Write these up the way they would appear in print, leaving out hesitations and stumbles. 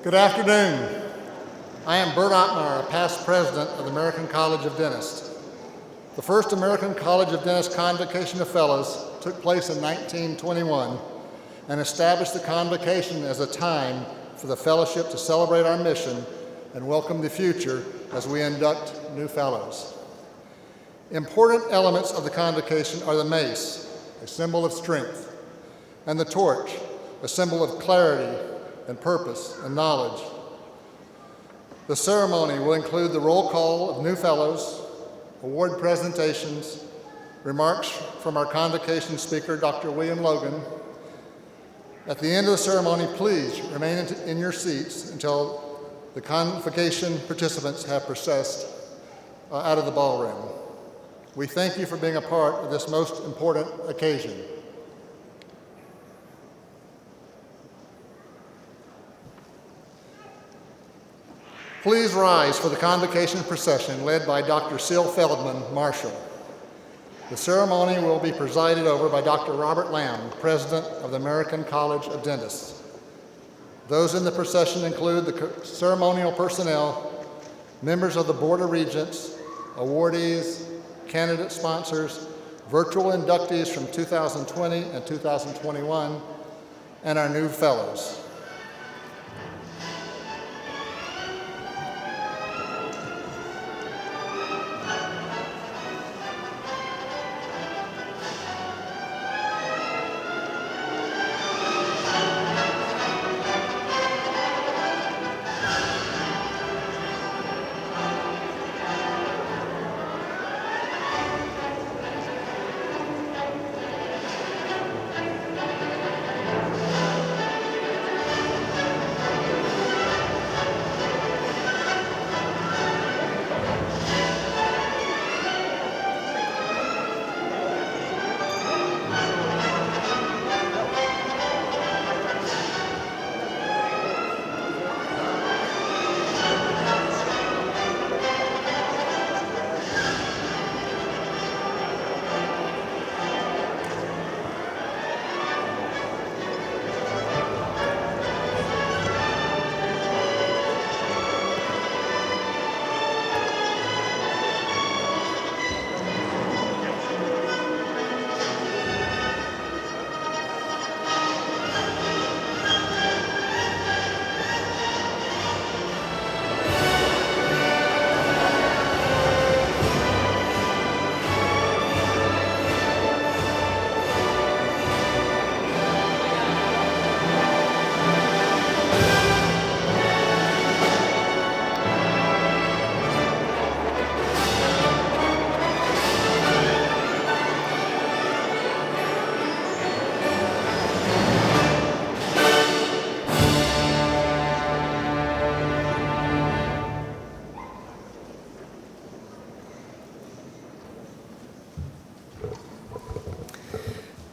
Good afternoon. I am Bert Ottmeyer, a past president of the American College of Dentists. The first American College of Dentists Convocation of Fellows took place in 1921 and established the Convocation as a time for the fellowship to celebrate our mission and welcome the future as we induct new fellows. Important elements of the Convocation are the mace, a symbol of strength, and the torch, a symbol of clarity and purpose and knowledge. The ceremony will include the roll call of new fellows, award presentations, remarks from our Convocation speaker, Dr. William Logan. At the end of the ceremony, please remain in your seats until the Convocation participants have processed out of the ballroom. We thank you for being a part of this most important occasion. Please rise for the Convocation procession led by Dr. Syl Feldman, Marshal. The ceremony will be presided over by Dr. Robert Lamb, President of the American College of Dentists. Those in the procession include the ceremonial personnel, members of the Board of Regents, awardees, candidate sponsors, virtual inductees from 2020 and 2021, and our new fellows.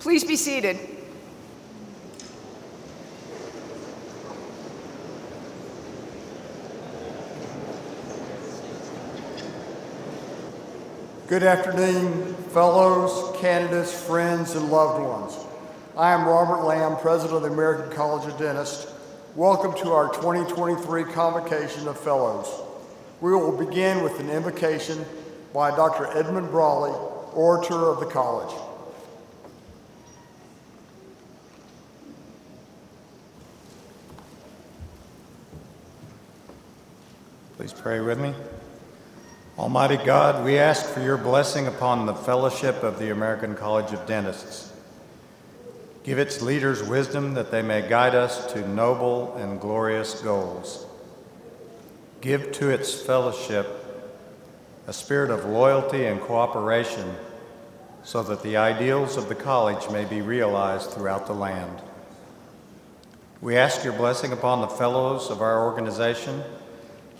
Please be seated. Good afternoon, fellows, candidates, friends, and loved ones. I am Robert Lamb, President of the American College of Dentists. Welcome to our 2023 Convocation of Fellows. We will begin with an invocation by Dr. Edmund Brawley, Orator of the College. Please pray with me. Almighty God, we ask for your blessing upon the fellowship of the American College of Dentists. Give its leaders wisdom that they may guide us to noble and glorious goals. Give to its fellowship a spirit of loyalty and cooperation so that the ideals of the college may be realized throughout the land. We ask your blessing upon the fellows of our organization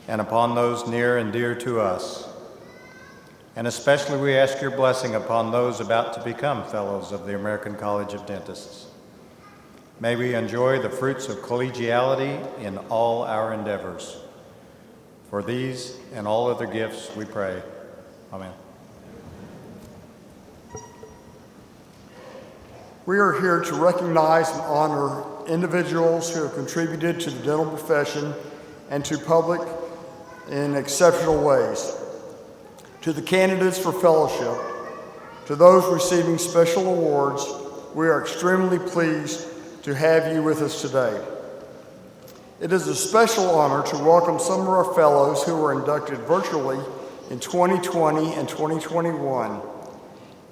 and upon those near and dear to us. And especially we ask your blessing upon those about to become fellows of the American College of Dentists. May we enjoy the fruits of collegiality in all our endeavors. For these and all other gifts we pray. Amen. We are here to recognize and honor individuals who have contributed to the dental profession and to public in exceptional ways. To the candidates for fellowship, to those receiving special awards, we are extremely pleased to have you with us today. It is a special honor to welcome some of our fellows who were inducted virtually in 2020 and 2021.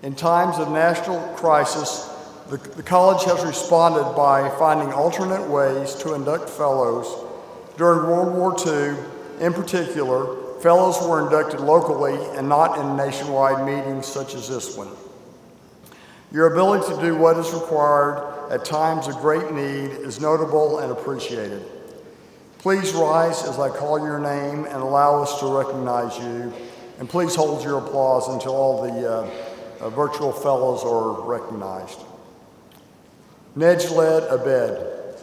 In times of national crisis, the college has responded by finding alternate ways to induct fellows. During World War II, in particular, fellows were inducted locally and not in nationwide meetings such as this one. Your ability to do what is required at times of great need is notable and appreciated. Please rise as I call your name and allow us to recognize you. And please hold your applause until all the virtual fellows are recognized. Nejled Abed,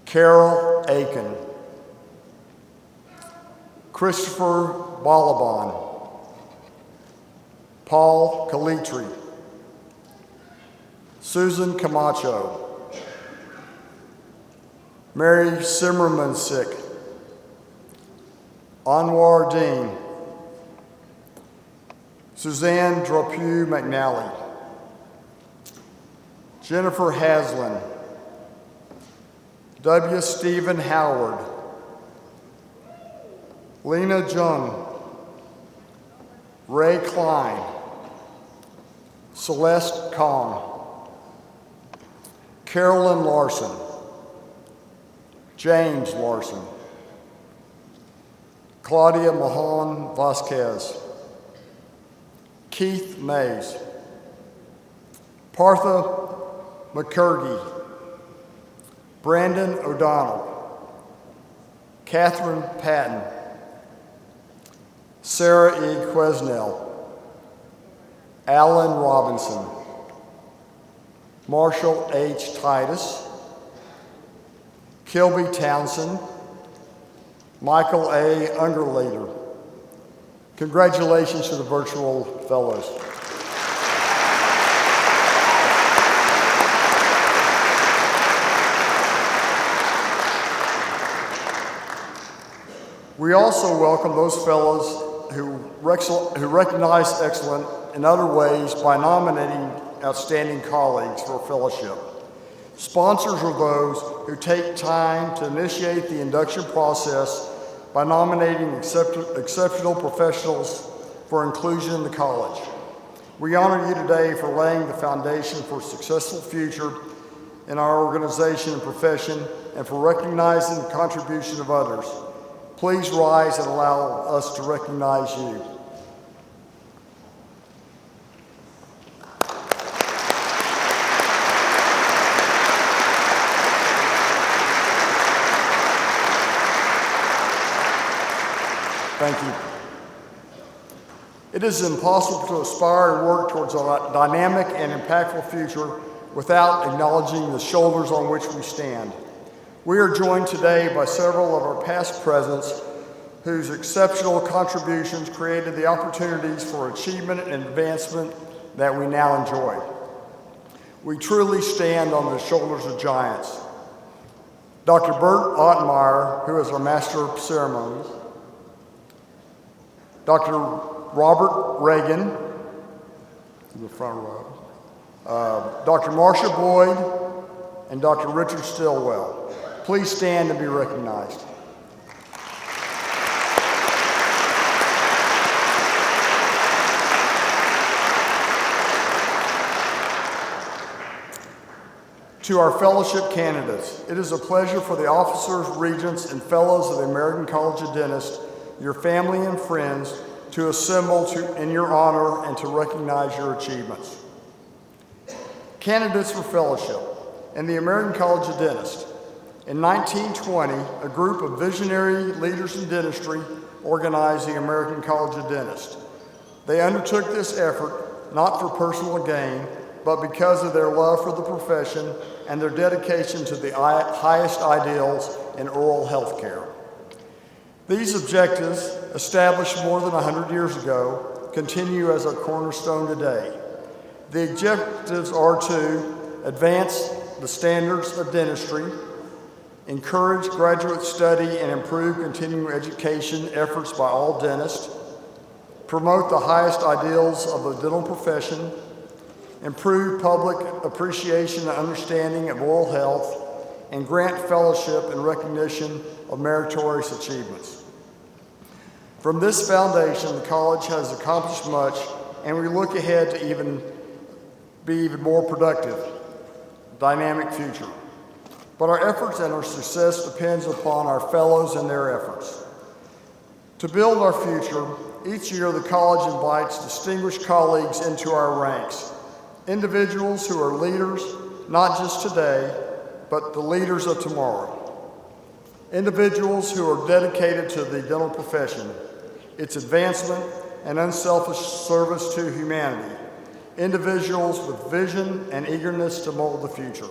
Carol Aiken, Christopher Balaban, Paul Calitri, Susan Camacho, Mary Simmermansik, Anwar Dean, Suzanne Drapeau McNally, Jennifer Haslin, W. Stephen Howard, Lena Jung, Ray Klein, Celeste Kong, Carolyn Larson, James Larson, Claudia Mahan Vasquez, Keith Mays, Partha McCurdy, Brandon O'Donnell, Catherine Patton, Sarah E. Quesnell, Alan Robinson, Marshall H. Titus, Kilby Townsend, Michael A. Ungerleider. Congratulations to the virtual fellows. We also welcome those fellows who recognize excellence in other ways by nominating outstanding colleagues for fellowship. Sponsors are those who take time to initiate the induction process by nominating exceptional professionals for inclusion in the college. We honor you today for laying the foundation for a successful future in our organization and profession and for recognizing the contribution of others. Please rise and allow us to recognize you. Thank you. It is impossible to aspire and work towards a dynamic and impactful future without acknowledging the shoulders on which we stand. We are joined today by several of our past presidents whose exceptional contributions created the opportunities for achievement and advancement that we now enjoy. We truly stand on the shoulders of giants. Dr. Bert Ottmeyer, who is our Master of Ceremonies, Dr. Robert Reagan, in the front row, Dr. Marcia Boyd, and Dr. Richard Stillwell. Please stand and be recognized. To our fellowship candidates, it is a pleasure for the officers, regents, and fellows of the American College of Dentists, your family and friends, to assemble in your honor and to recognize your achievements. Candidates for fellowship. In the American College of Dentists, in 1920, a group of visionary leaders in dentistry organized the American College of Dentists. They undertook this effort not for personal gain, but because of their love for the profession and their dedication to the highest ideals in oral health care. These objectives, established more than 100 years ago, continue as our cornerstone today. The objectives are to advance the standards of dentistry, encourage graduate study and improve continuing education efforts by all dentists, promote the highest ideals of the dental profession, improve public appreciation and understanding of oral health, and grant fellowship and recognition of meritorious achievements. From this foundation, the college has accomplished much, and we look ahead to be even more productive, dynamic future. But our efforts and our success depends upon our fellows and their efforts. To build our future, each year the college invites distinguished colleagues into our ranks, individuals who are leaders, not just today, but the leaders of tomorrow. Individuals who are dedicated to the dental profession, its advancement and unselfish service to humanity. Individuals with vision and eagerness to mold the future.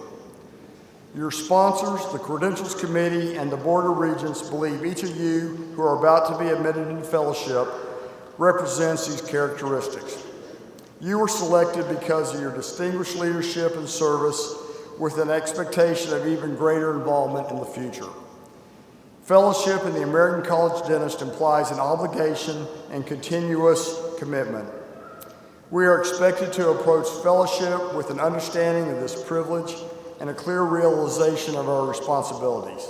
Your sponsors, the Credentials Committee, and the Board of Regents believe each of you who are about to be admitted into fellowship represents these characteristics. You were selected because of your distinguished leadership and service with an expectation of even greater involvement in the future. Fellowship in the American College of Dentists implies an obligation and continuous commitment. We are expected to approach fellowship with an understanding of this privilege and a clear realization of our responsibilities.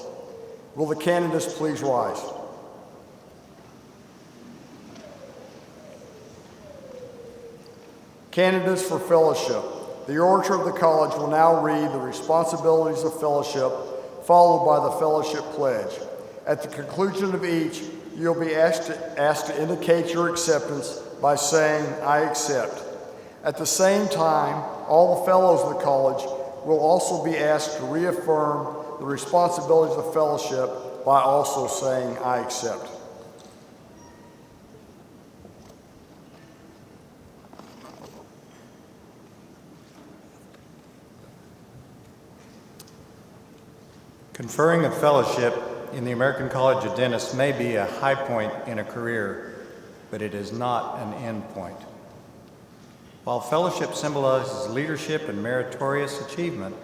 Will the candidates please rise? Candidates for fellowship. The orator of the college will now read the responsibilities of fellowship, followed by the fellowship pledge. At the conclusion of each, you'll be asked to indicate your acceptance by saying, "I accept." At the same time, all the fellows of the college will also be asked to reaffirm the responsibilities of fellowship by also saying, "I accept." Conferring a fellowship in the American College of Dentists may be a high point in a career, but it is not an end point. While fellowship symbolizes leadership and meritorious achievement,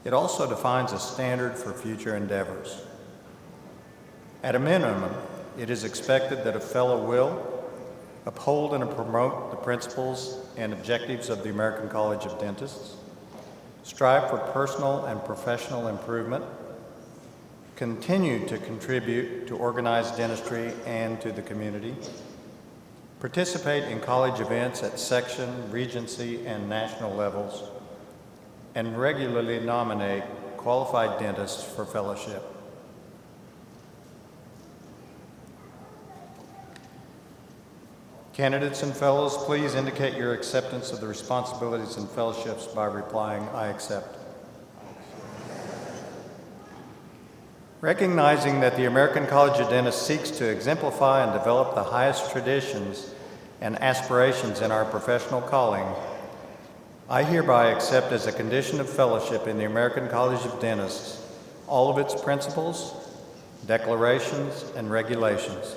it also defines a standard for future endeavors. At a minimum, it is expected that a fellow will uphold and promote the principles and objectives of the American College of Dentists, strive for personal and professional improvement, continue to contribute to organized dentistry and to the community, participate in college events at section, regency, and national levels, and regularly nominate qualified dentists for fellowship. Candidates and fellows, please indicate your acceptance of the responsibilities and fellowships by replying, "I accept." Recognizing that the American College of Dentists seeks to exemplify and develop the highest traditions and aspirations in our professional calling, I hereby accept as a condition of fellowship in the American College of Dentists all of its principles, declarations, and regulations.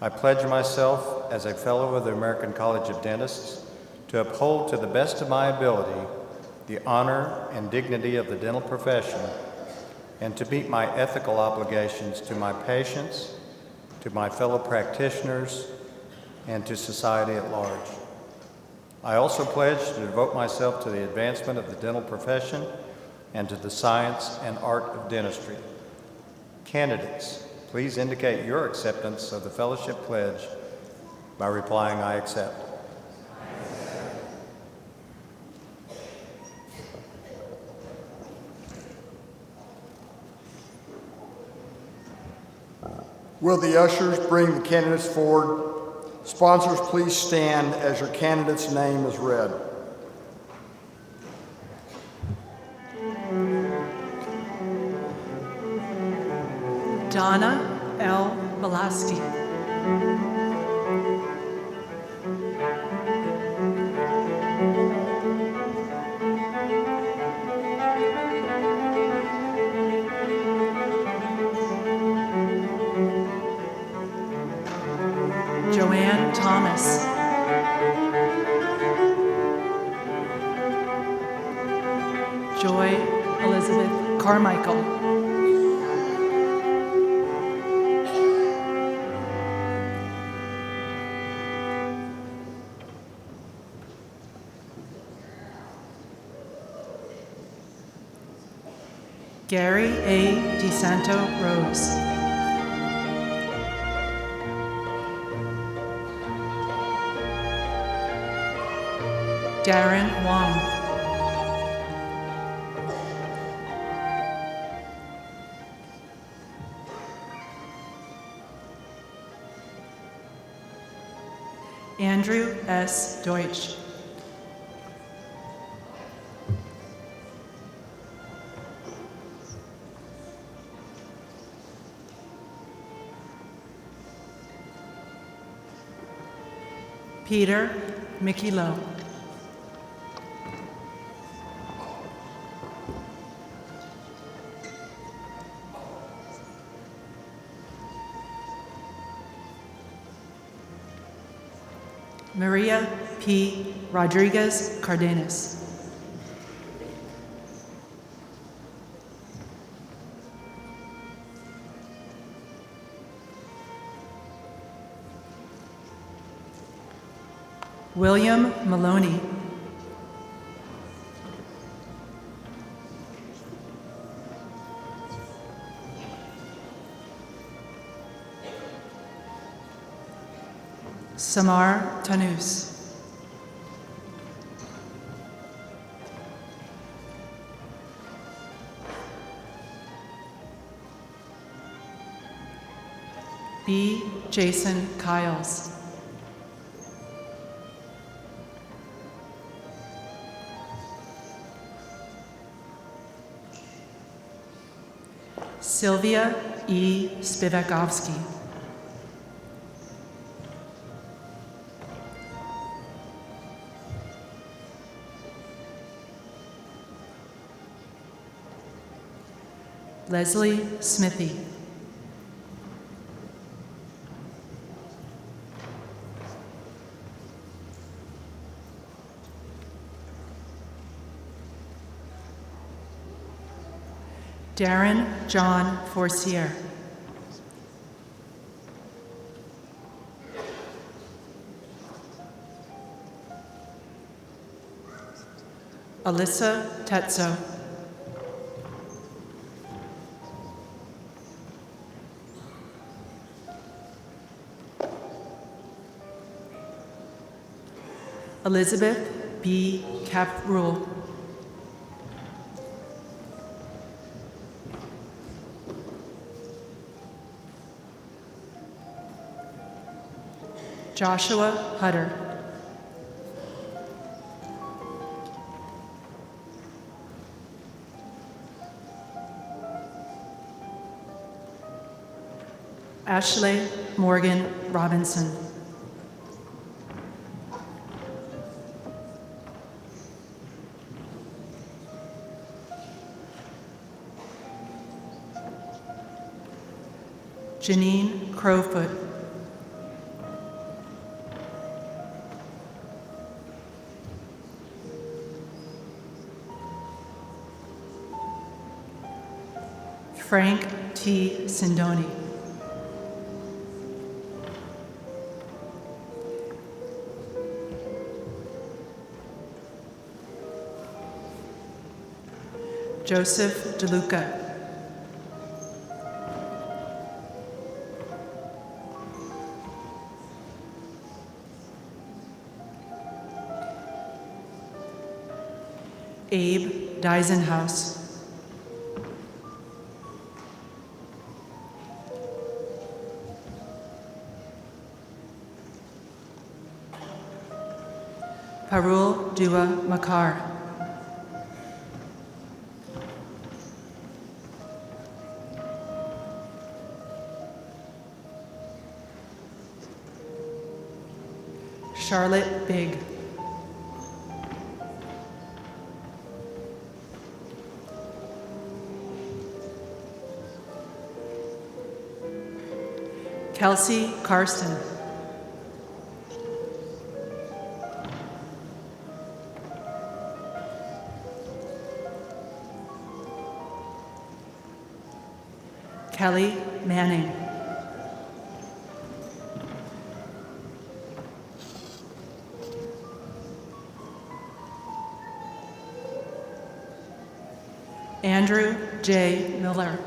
I pledge myself as a fellow of the American College of Dentists to uphold to the best of my ability the honor and dignity of the dental profession and to meet my ethical obligations to my patients, to my fellow practitioners, and to society at large. I also pledge to devote myself to the advancement of the dental profession and to the science and art of dentistry. Candidates, please indicate your acceptance of the fellowship pledge by replying, "I accept." Will the ushers bring the candidates forward? Sponsors, please stand as your candidate's name is read. Donna L. Velasquez. Joanne Thomas. Carmichael. Gary A. DeSanto Rose. Darren Wong. Andrew S. Deutsch. Peter Mickey Lowe. Maria P. Rodriguez Cardenas. William Maloney. Samar Tanus. B. Jason Kiles. Sylvia E. Spivakovsky. Leslie Smithy. Darren John Forcier. Alyssa Tetzo. Elizabeth B. Caprule. Joshua Hutter. Ashley Morgan Robinson. Janine Crowfoot. Frank T. Sindoni. Joseph DeLuca. Abe Deisenhouse. Parul Dua Makar. Charlotte Big. Kelsey Karsten. Kelly Manning. Andrew J. Miller.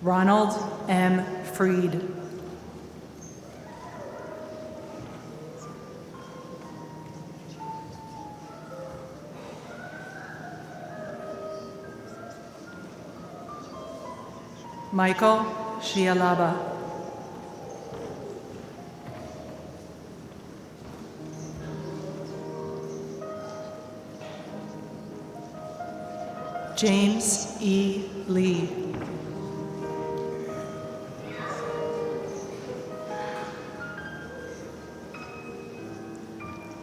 Ronald M. Freed. Michael Shialaba. James E. Lee.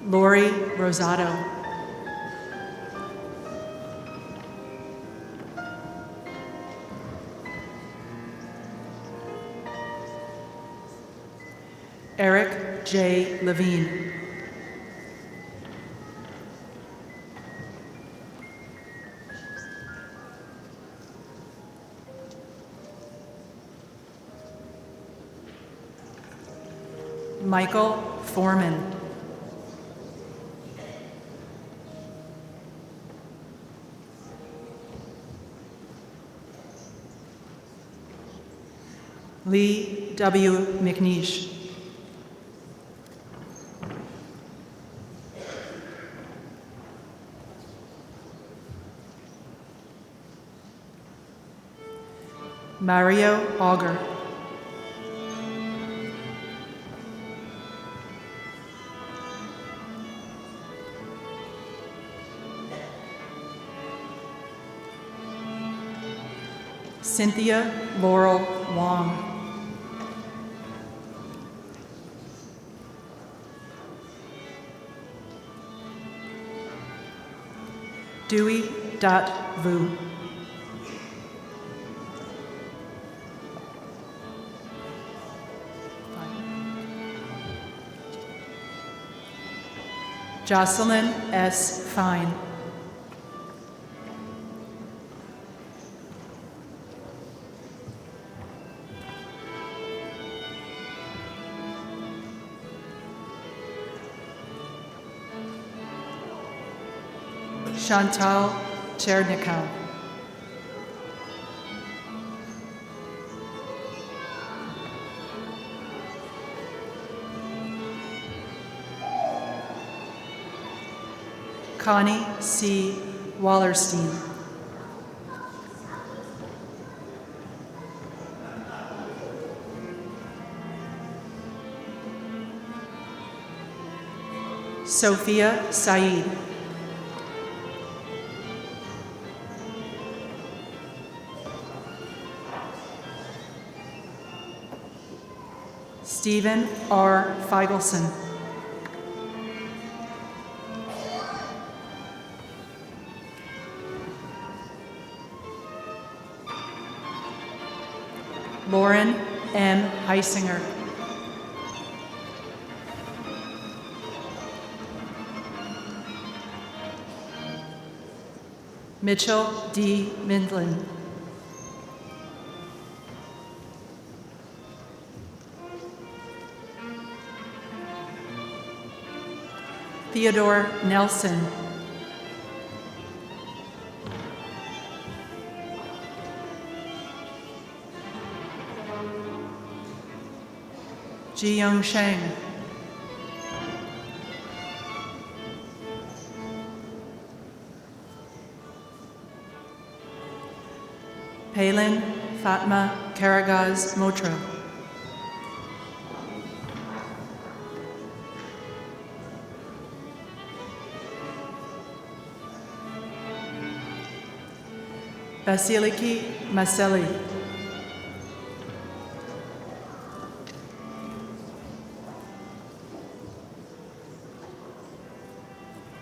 Lori Rosato. Eric J. Levine. Michael Foreman. Lee W. McNeish. Mario Auger. Cynthia Laurel Wong. Dewey Dot Vu. Jocelyn S. Fine. Chantal Chernikow. Connie C. Wallerstein. Sophia Saeed. Stephen R. Feigelson. Lauren M. Heisinger. Mitchell D. Mindlin. Theodore Nelson. Ji-Young Sheng. Palin Fatma Karagaz Motro. Vasiliki Maseli.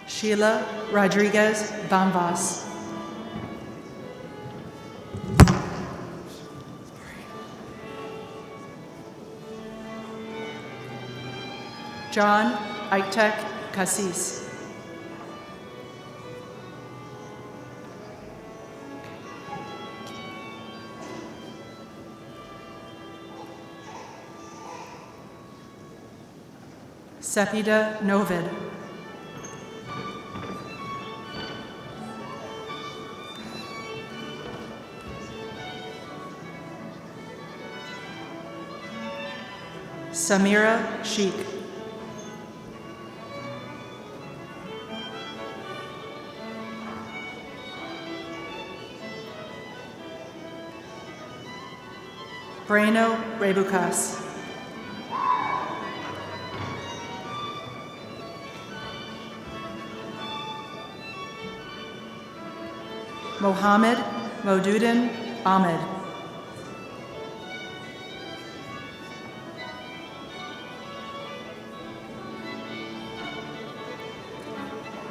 Sheila Rodriguez Bambas. John Aitek Cassis. Sepida Novid. Samira Sheikh. Breno Rebukas. Mohammed Moduddin Ahmed.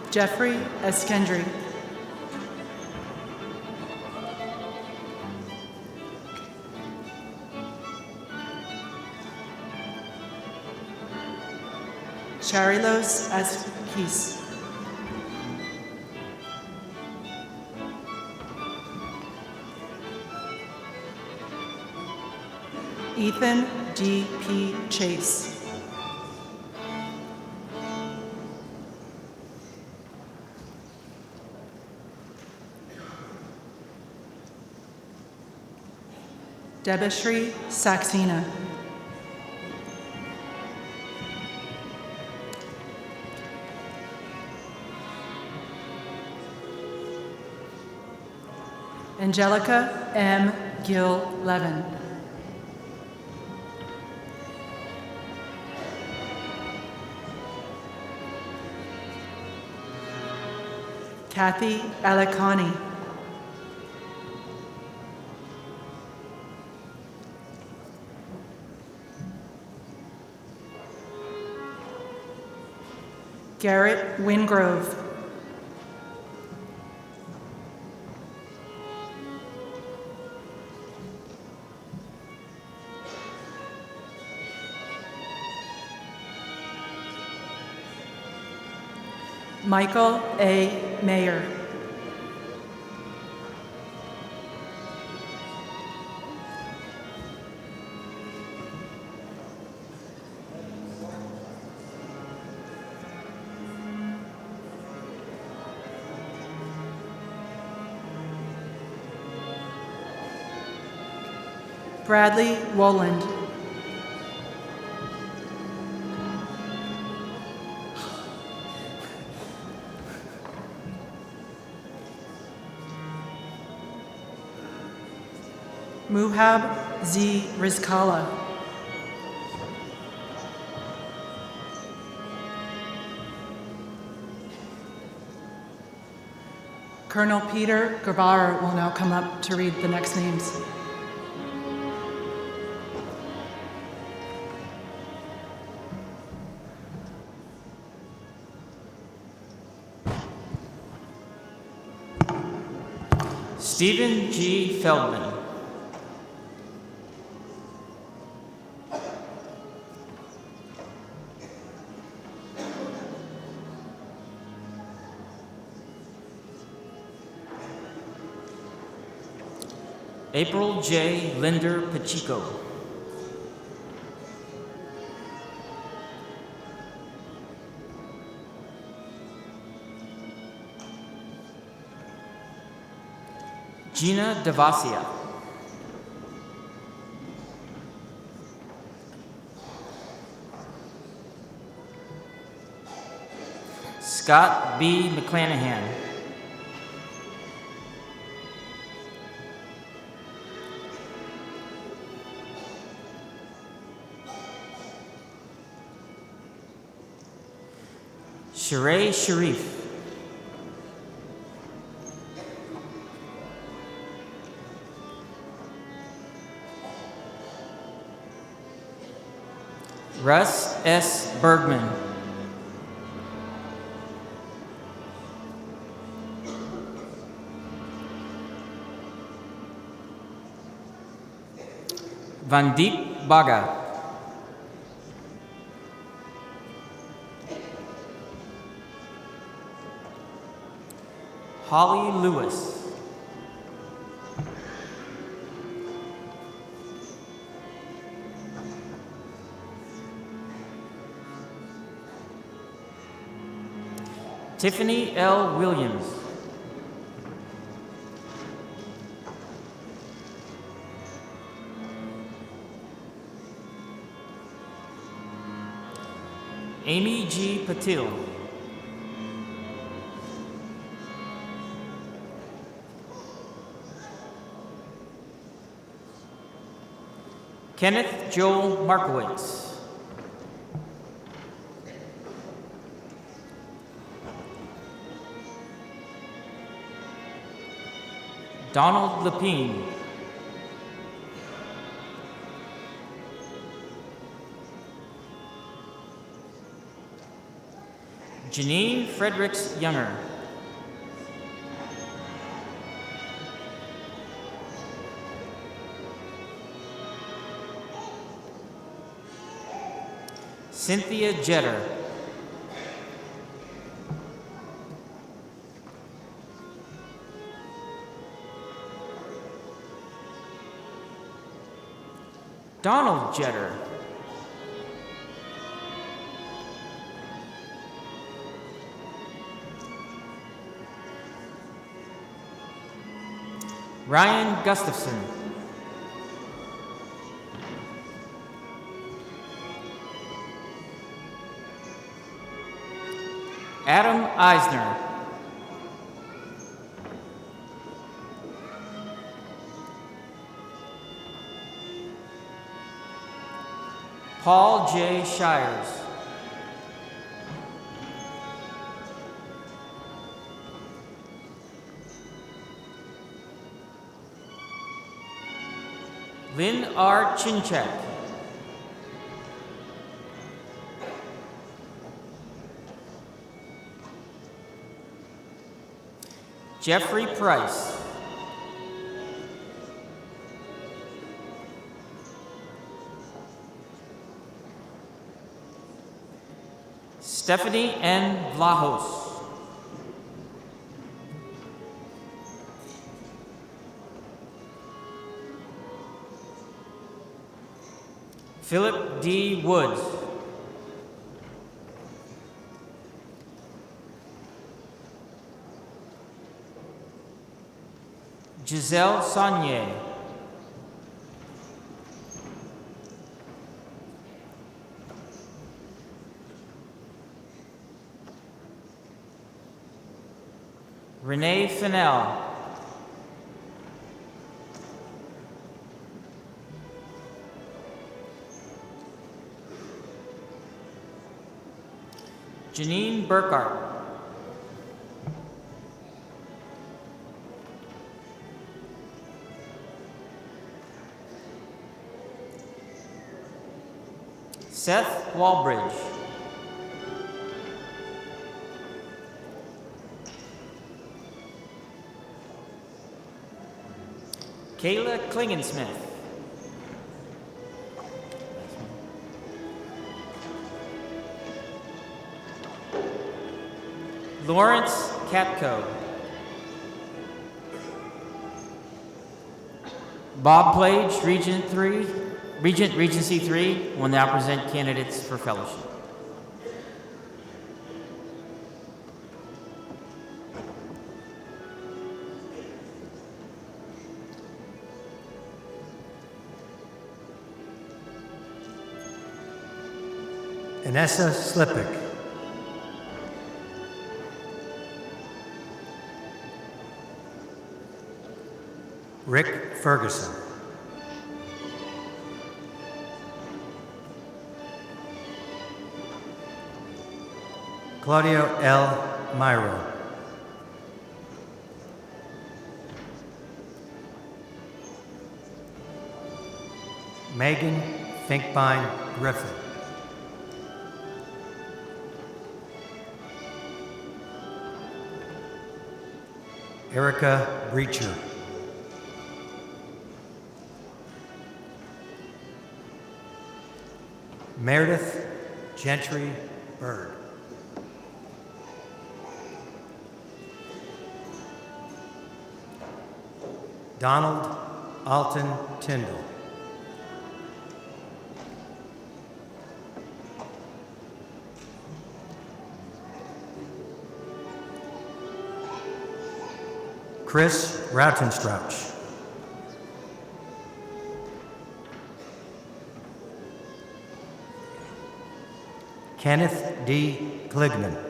Jeffrey Eskendry. Charilos Eskis. Ethan D.P. Chase. Debashri Saxena. Angelica M. Gill Levin. Kathy Alakani. Garrett Wingrove. Michael A. Mayer. Bradley Woland. Muhab Z. Rizkala. Colonel Peter Gavar will now come up to read the next names. Stephen G. Feldman. April J. Linder Pacheco. Gina Devasia. Scott B. McClanahan. Sheree Sharif. Russ S. Bergman. Vandeep Baga. Holly Lewis. Tiffany L. Williams. Amy G. Patil. Kenneth Joel Markowitz. Donald Lepine. Janine Fredericks Younger. Cynthia Jetter. Donald Jetter. Ryan Gustafson. Adam Eisner. Paul J. Shires. Lynn R. Chinchak. Jeffrey Price. Stephanie N. Vlahos. Philip D. Woods. Giselle Saunier. Renee Fennell. Janine Burkhart. Seth Walbridge. Kayla Klingensmith. Lawrence Katko. Bob Plage, Regency 3, will now present candidates for fellowship. Vanessa Slippick. Rick Ferguson. Claudio L. Myro. Megan Finkbein Griffin. Erica Breacher. Meredith Gentry Bird. Donald Alton Tyndall. Chris Rautenstrauch. Kenneth D. Kligman.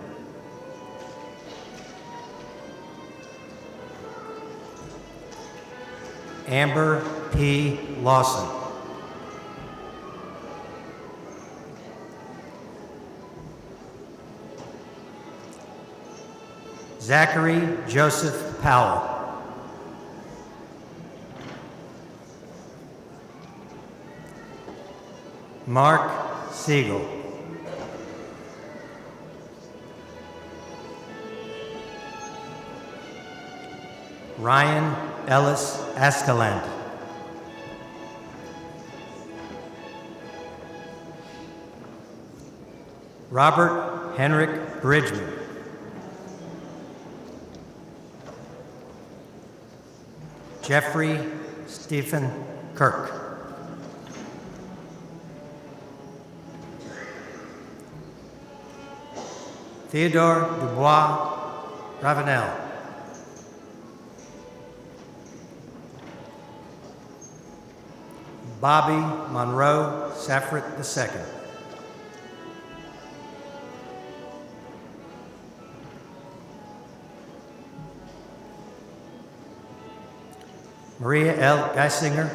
Amber P. Lawson. Zachary Joseph Powell. Mark Siegel. Ryan Ellis Askeland. Robert Henrik Bridgman. Jeffrey Stephen Kirk. Theodore Dubois Ravenel. Bobby Monroe Saffrit II. Maria L. Geisinger.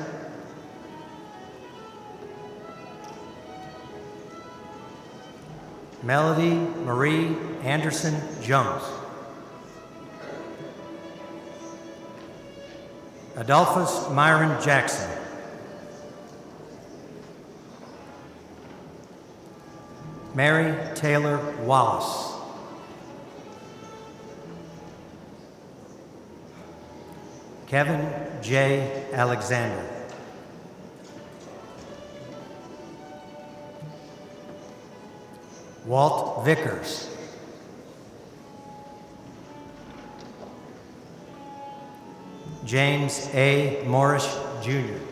Melody Marie Anderson Jones. Adolphus Myron Jackson. Mary Taylor Wallace. Kevin J. Alexander. Walt Vickers. James A. Morris, Jr.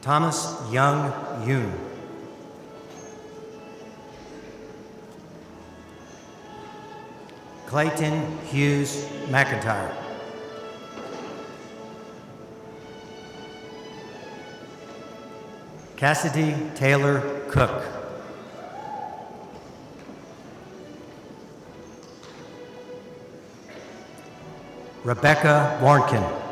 Thomas Young Yoon. Clayton Hughes McIntyre. Cassidy Taylor Cook. Rebecca Warnken.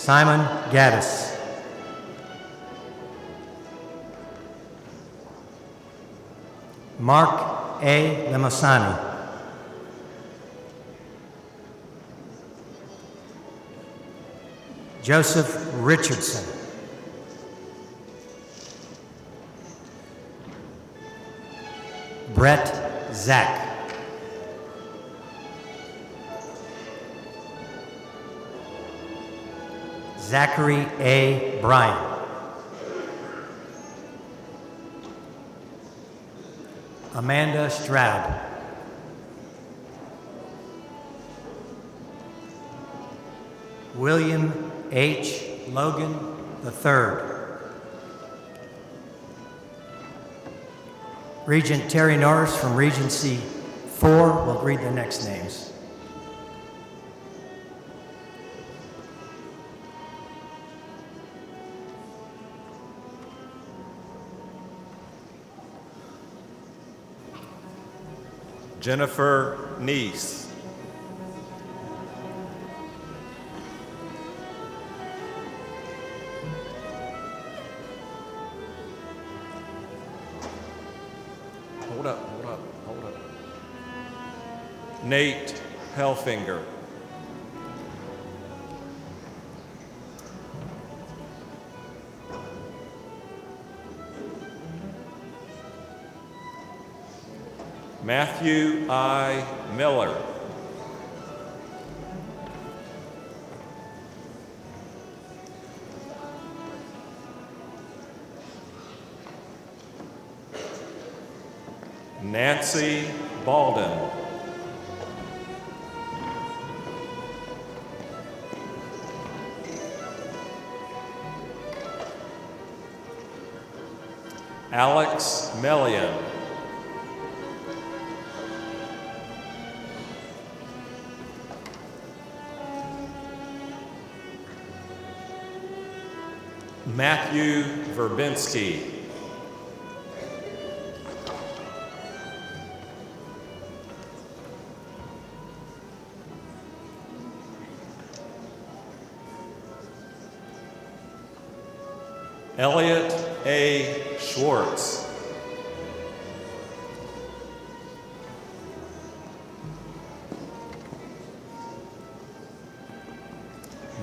Simon Gaddis. Mark A. Lemosani. Joseph Richardson. Brett Zack. Zachary A. Bryan. Amanda Stroud. William H. Logan III. Regent Terry Norris from Regency 4 will read the next names. Jennifer Neese. Hold up. Nate Helfinger. Matthew I. Miller. Nancy Balden. Alex Melian. Matthew Verbinski. Elliot A. Schwartz.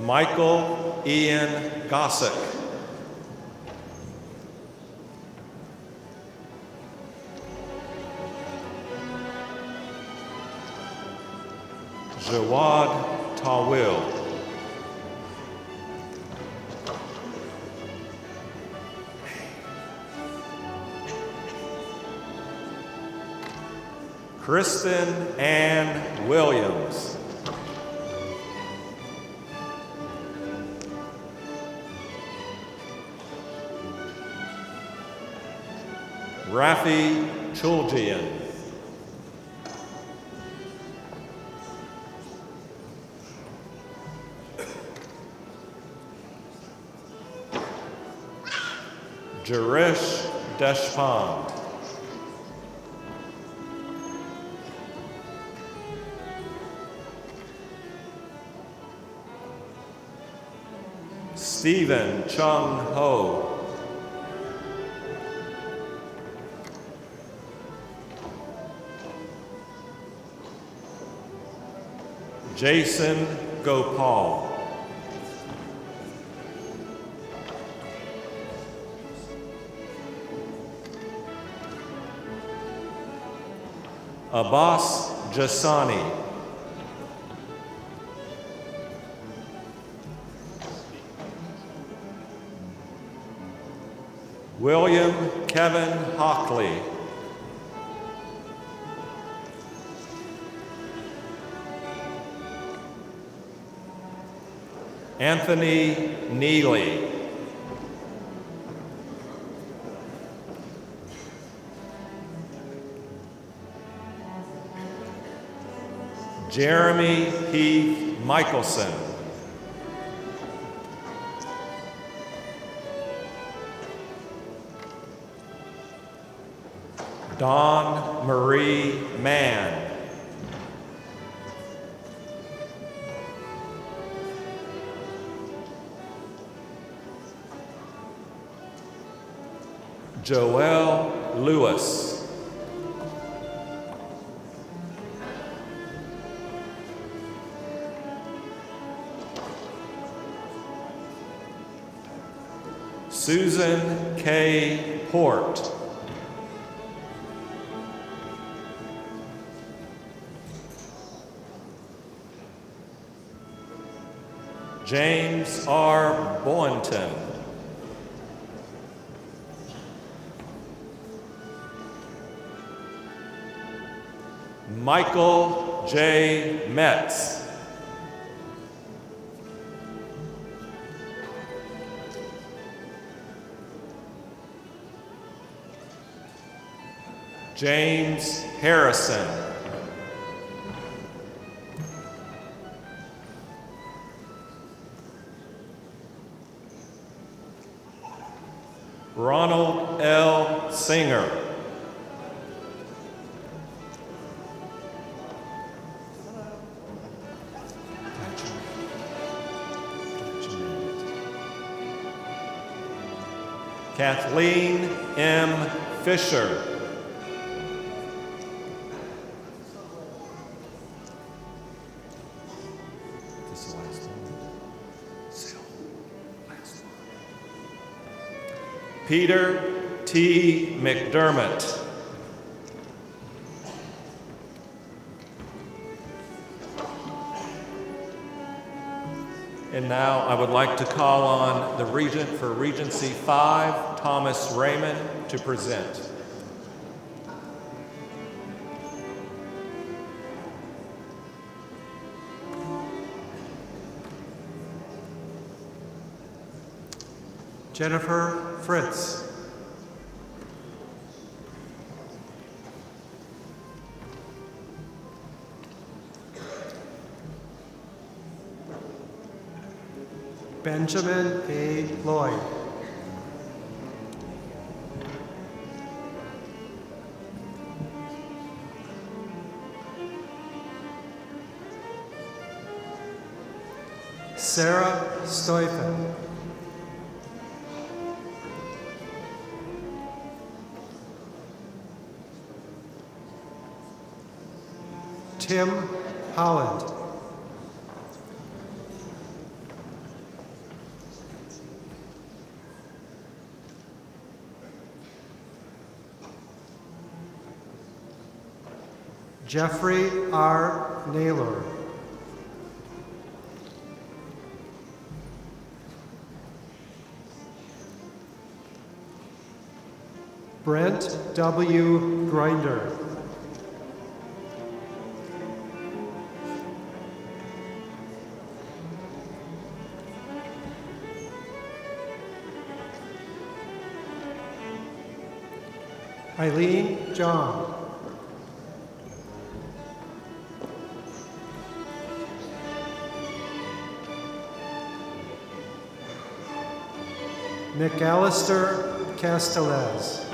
Michael Ian Gossick. Jawad Tawil. Kristen Ann Williams. Rafi Chuljian. Jarish Deshpand. Stephen Chung Ho. Jason Gopal. Abbas Jasani. William Kevin Hockley. Anthony Neely. Jeremy Heath Michelson. Dawn Marie Mann. Joelle Lewis. Susan K. Port. James R. Boynton. Michael J. Metz. James Harrison. Ronald L. Singer. Kathleen M. Fisher. Peter T. McDermott. And now I would like to call on the Regent for Regency 5, Thomas Raymond, to present. Jennifer Fritz. Benjamin A. Lloyd. Sarah Stoifen. Tim Holland. Jeffrey R. Naylor. Brent W. Grinder. Eileen John. McAllister Castellez.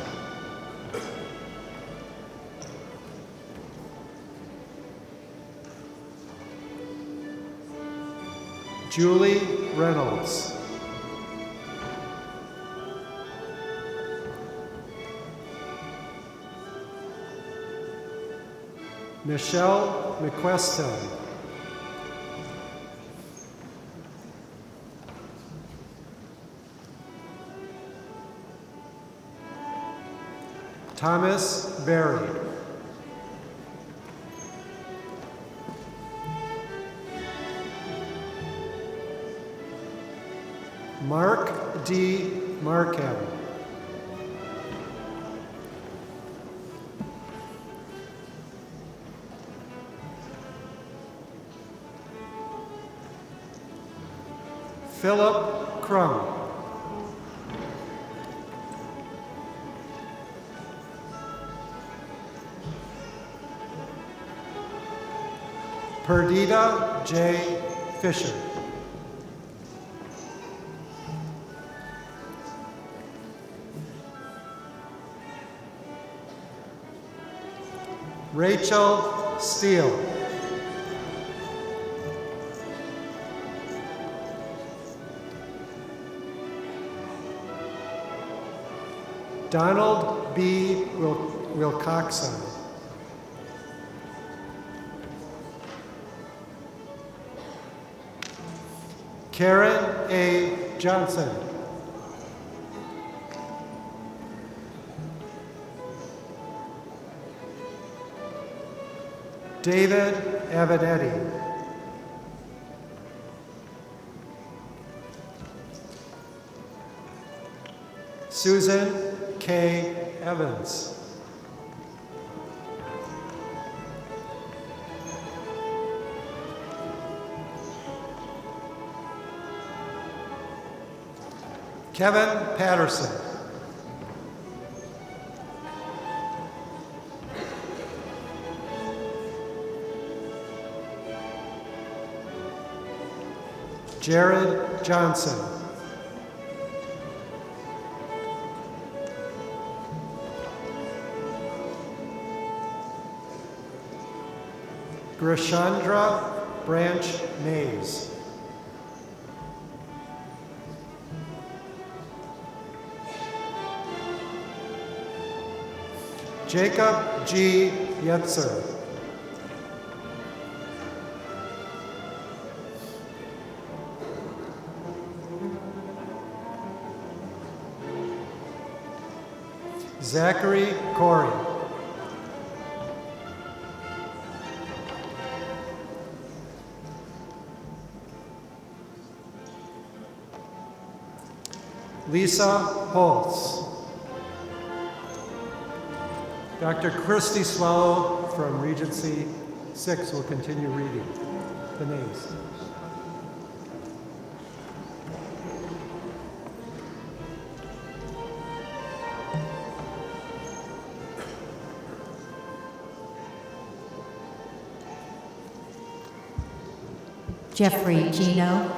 Julie Reynolds. Michelle McQueston. Thomas Berry. Mark D. Markham. Philip Crum. Perdita J. Fisher. Rachel Steele. Donald B. Wilcoxon. Karen A. Johnson. David Avenatti. Susan K. Evans. Kevin Patterson. Jared Johnson. Grishandra Branch Mays. Jacob G. Yetzer. Zachary Corey. Lisa Holtz. Dr. Christy Swallow from Regency 6 will continue reading the names. Jeffrey Gino,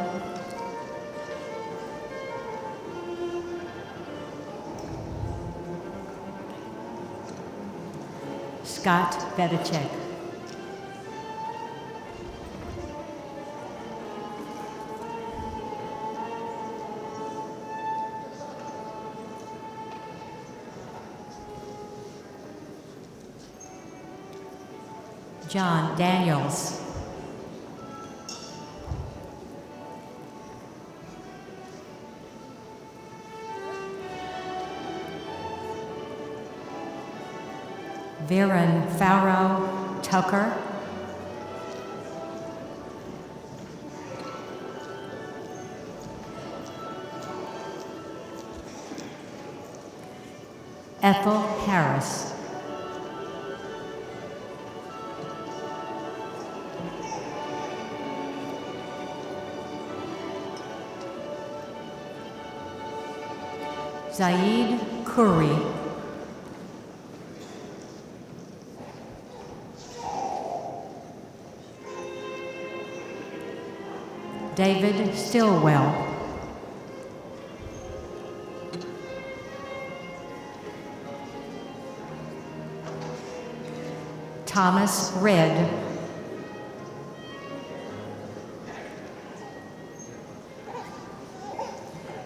Scott Bedicek, John Daniels, Viren Farrow Tucker, Ethel Harris, Zaid Khoury, David Stillwell, Thomas Red,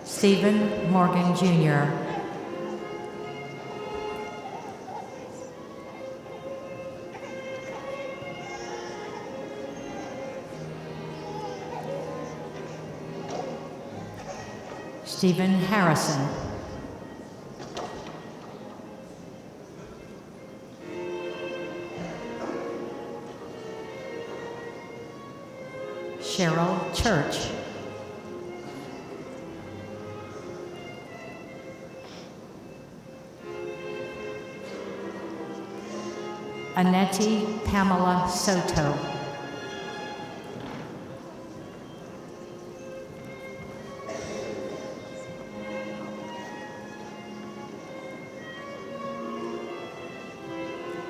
Stephen Morgan Jr., Stephen Harrison, Cheryl Church, Annette Pamela Soto,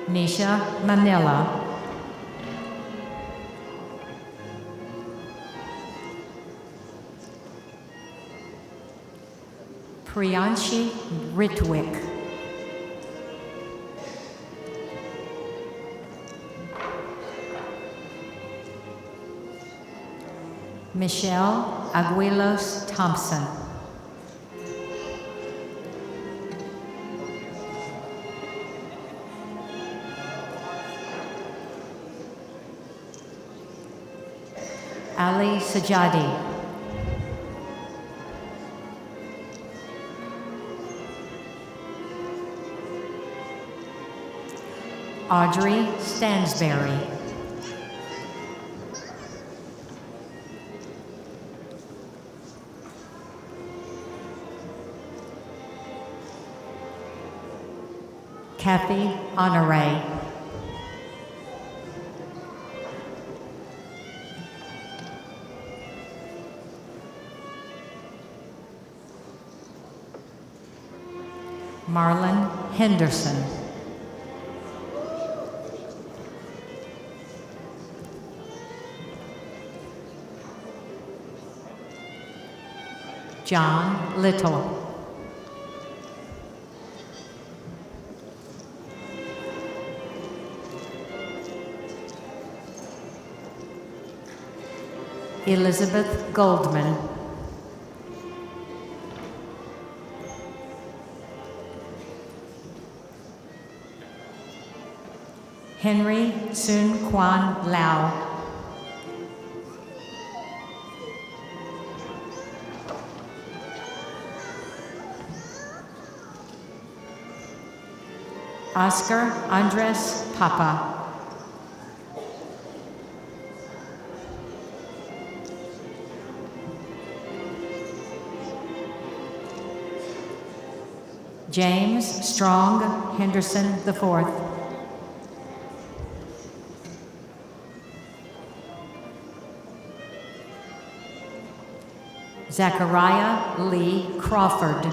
Nisha Manila, Priyanshi Ritwick, Michelle Aguilos Thompson, Ali Sajadi, Audrey Stansberry, Kathy Honore, Marlon Henderson, John Little, Elizabeth Goldman, Henry Sun Quan Lau, Oscar Andres Papa, James Strong Henderson IV, Zachariah Lee Crawford,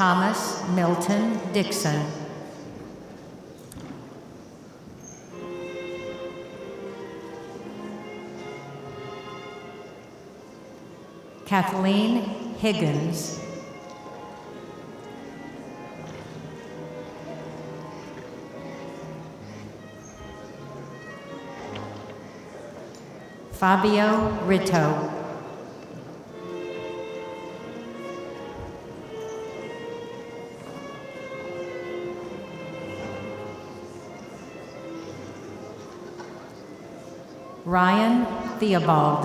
Thomas Milton Dixon. Kathleen Higgins. Fabio Rito. Ryan Theobald.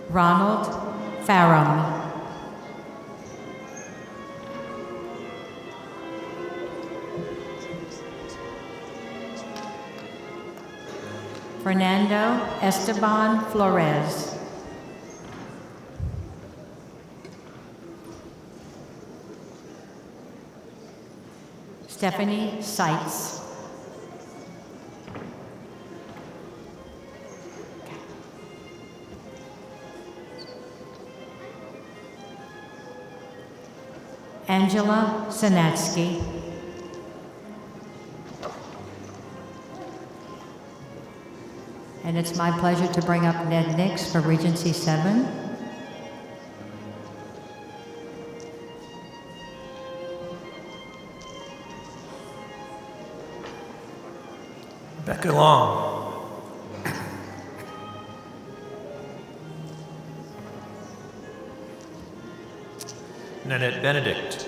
Ronald Farram. Fernando Esteban Flores. Stephanie Seitz. Angela Sanatsky. And it's my pleasure to bring up Ned Nix for Regency 7. Becca Long. Nanette Benedict.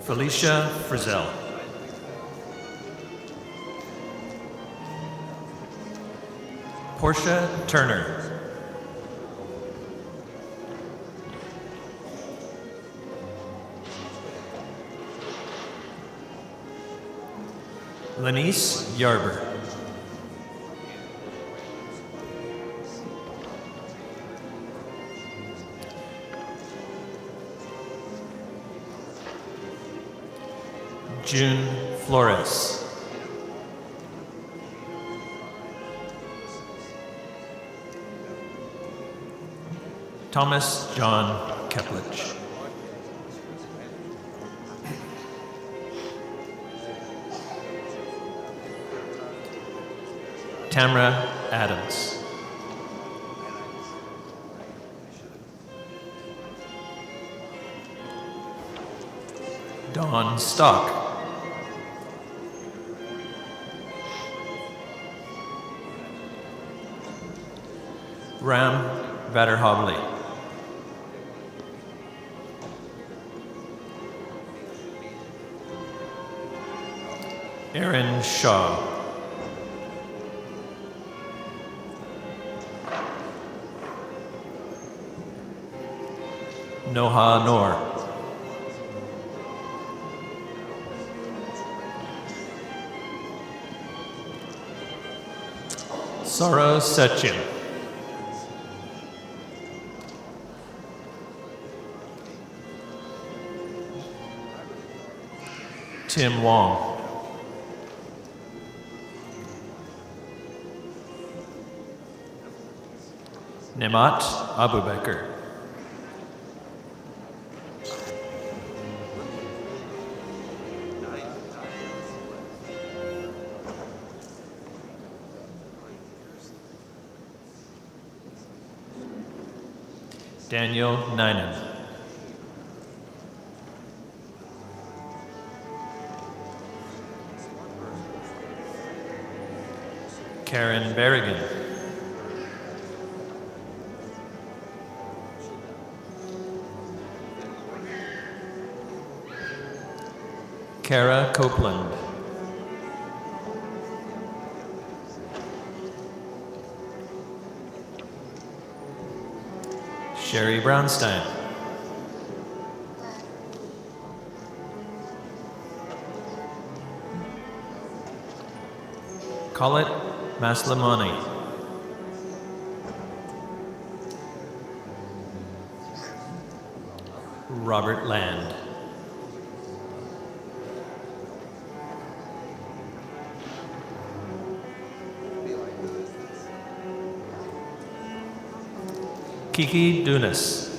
Felicia Frizzell. Portia Turner. Lenice Yarber. June Flores. Thomas John Keplich. Tamra Adams. Dawn Stock. Ram Vatterhobley. Aaron Shaw. Noha Noor. Sara Sechin. Tim Wong. Nemat Abubakar. Daniel Ninan. Karen Berrigan. Kara Copeland. Sherry Brownstein. Colette Maslamani. Robert Land. Kiki Dunas.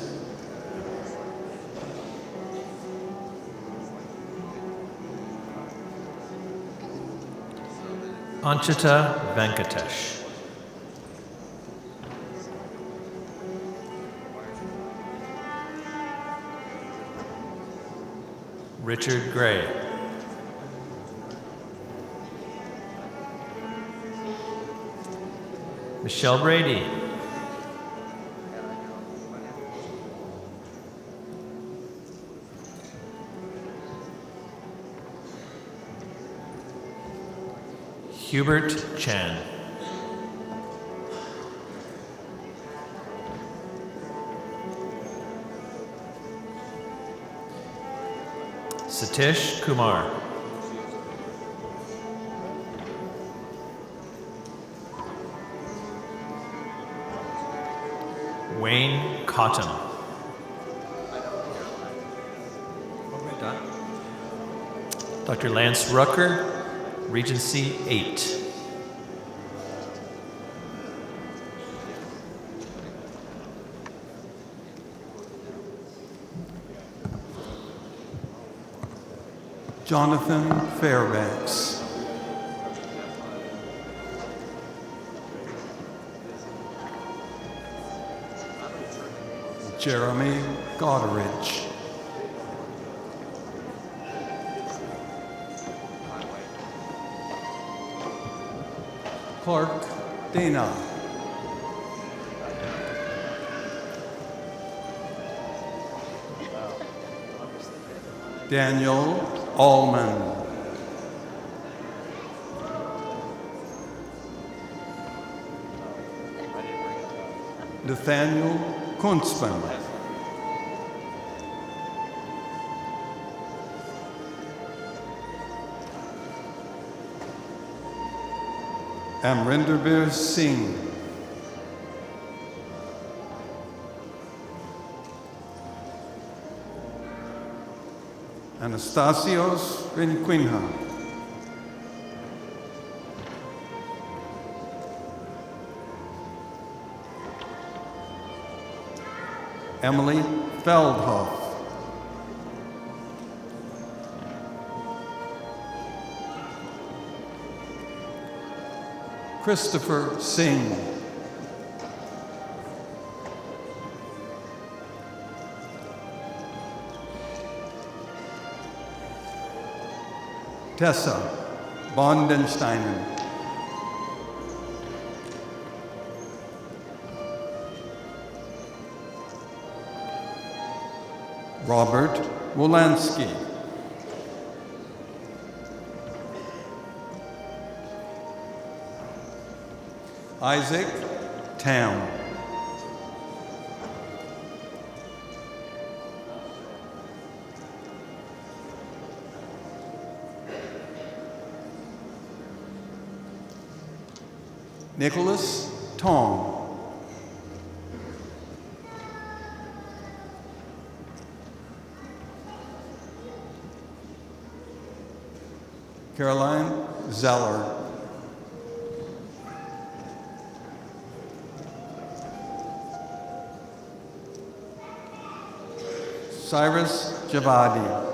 Anchita Venkatesh. Richard Gray. Michelle Brady. Hubert Chan. Satish Kumar. Wayne Cotton. Dr. Lance Rucker, Regency 8. Jonathan Fairbanks. Jeremy Goderich. Clark Dana. Daniel Allman. Nathaniel Kunzman. Amrinder Singh. Anastasios Renquinha. Emily Feldhoff. Christopher Singh. Tessa Bondensteinen. Robert Wolanski. Isaac Tam. Nicholas Tong. Caroline Zeller. Cyrus Javadi.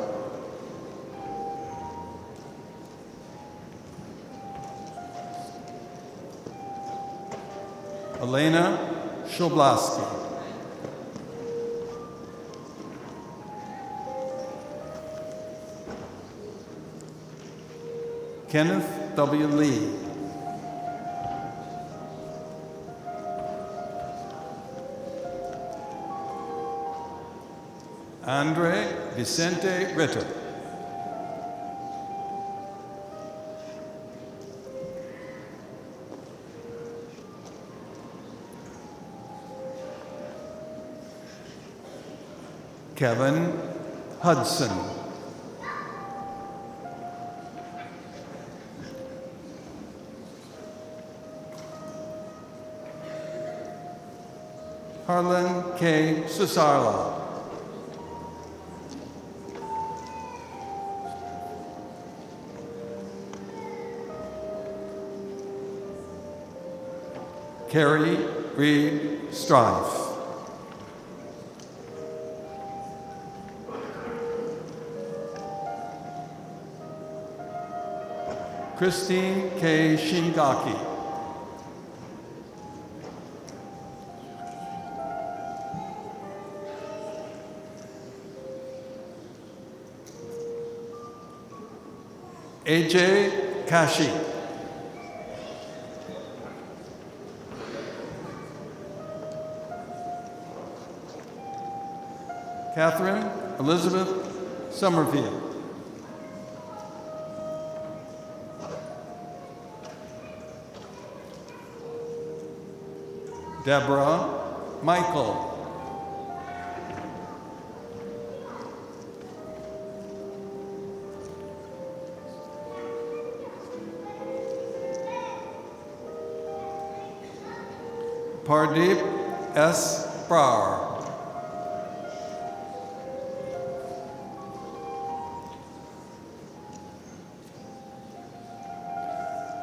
Elena Shoblaski. Kenneth W. Lee. Andre Vicente Ritter. Kevin Hudson. Harlan K. Susarla. Carrie Reed Strife. Christine K. Shingaki. AJ Kashi. Catherine Elizabeth Somerville. Deborah Michael. Pardeep S. Brar.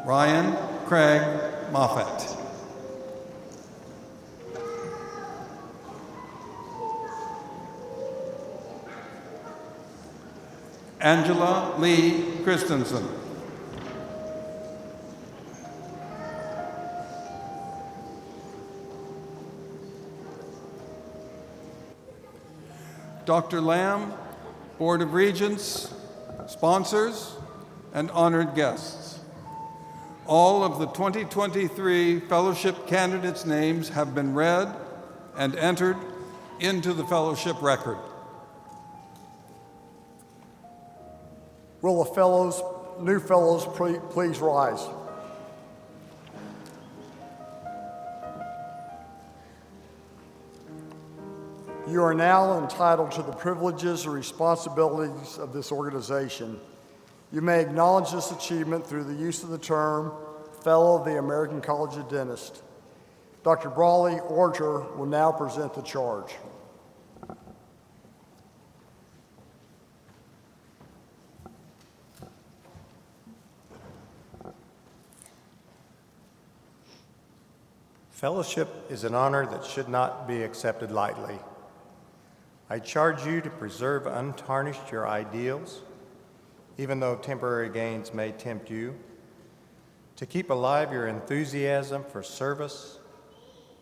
Ryan Craig Moffat. Angela Lee Christensen. Dr. Lamb, Board of Regents, sponsors, and honored guests. All of the 2023 fellowship candidates' names have been read and entered into the fellowship record. Will the new fellows please rise? You are now entitled to the privileges and responsibilities of this organization. You may acknowledge this achievement through the use of the term Fellow of the American College of Dentists. Dr. Brawley Orger will now present the charge. Fellowship is an honor that should not be accepted lightly. I charge you to preserve untarnished your ideals, even though temporary gains may tempt you, to keep alive your enthusiasm for service,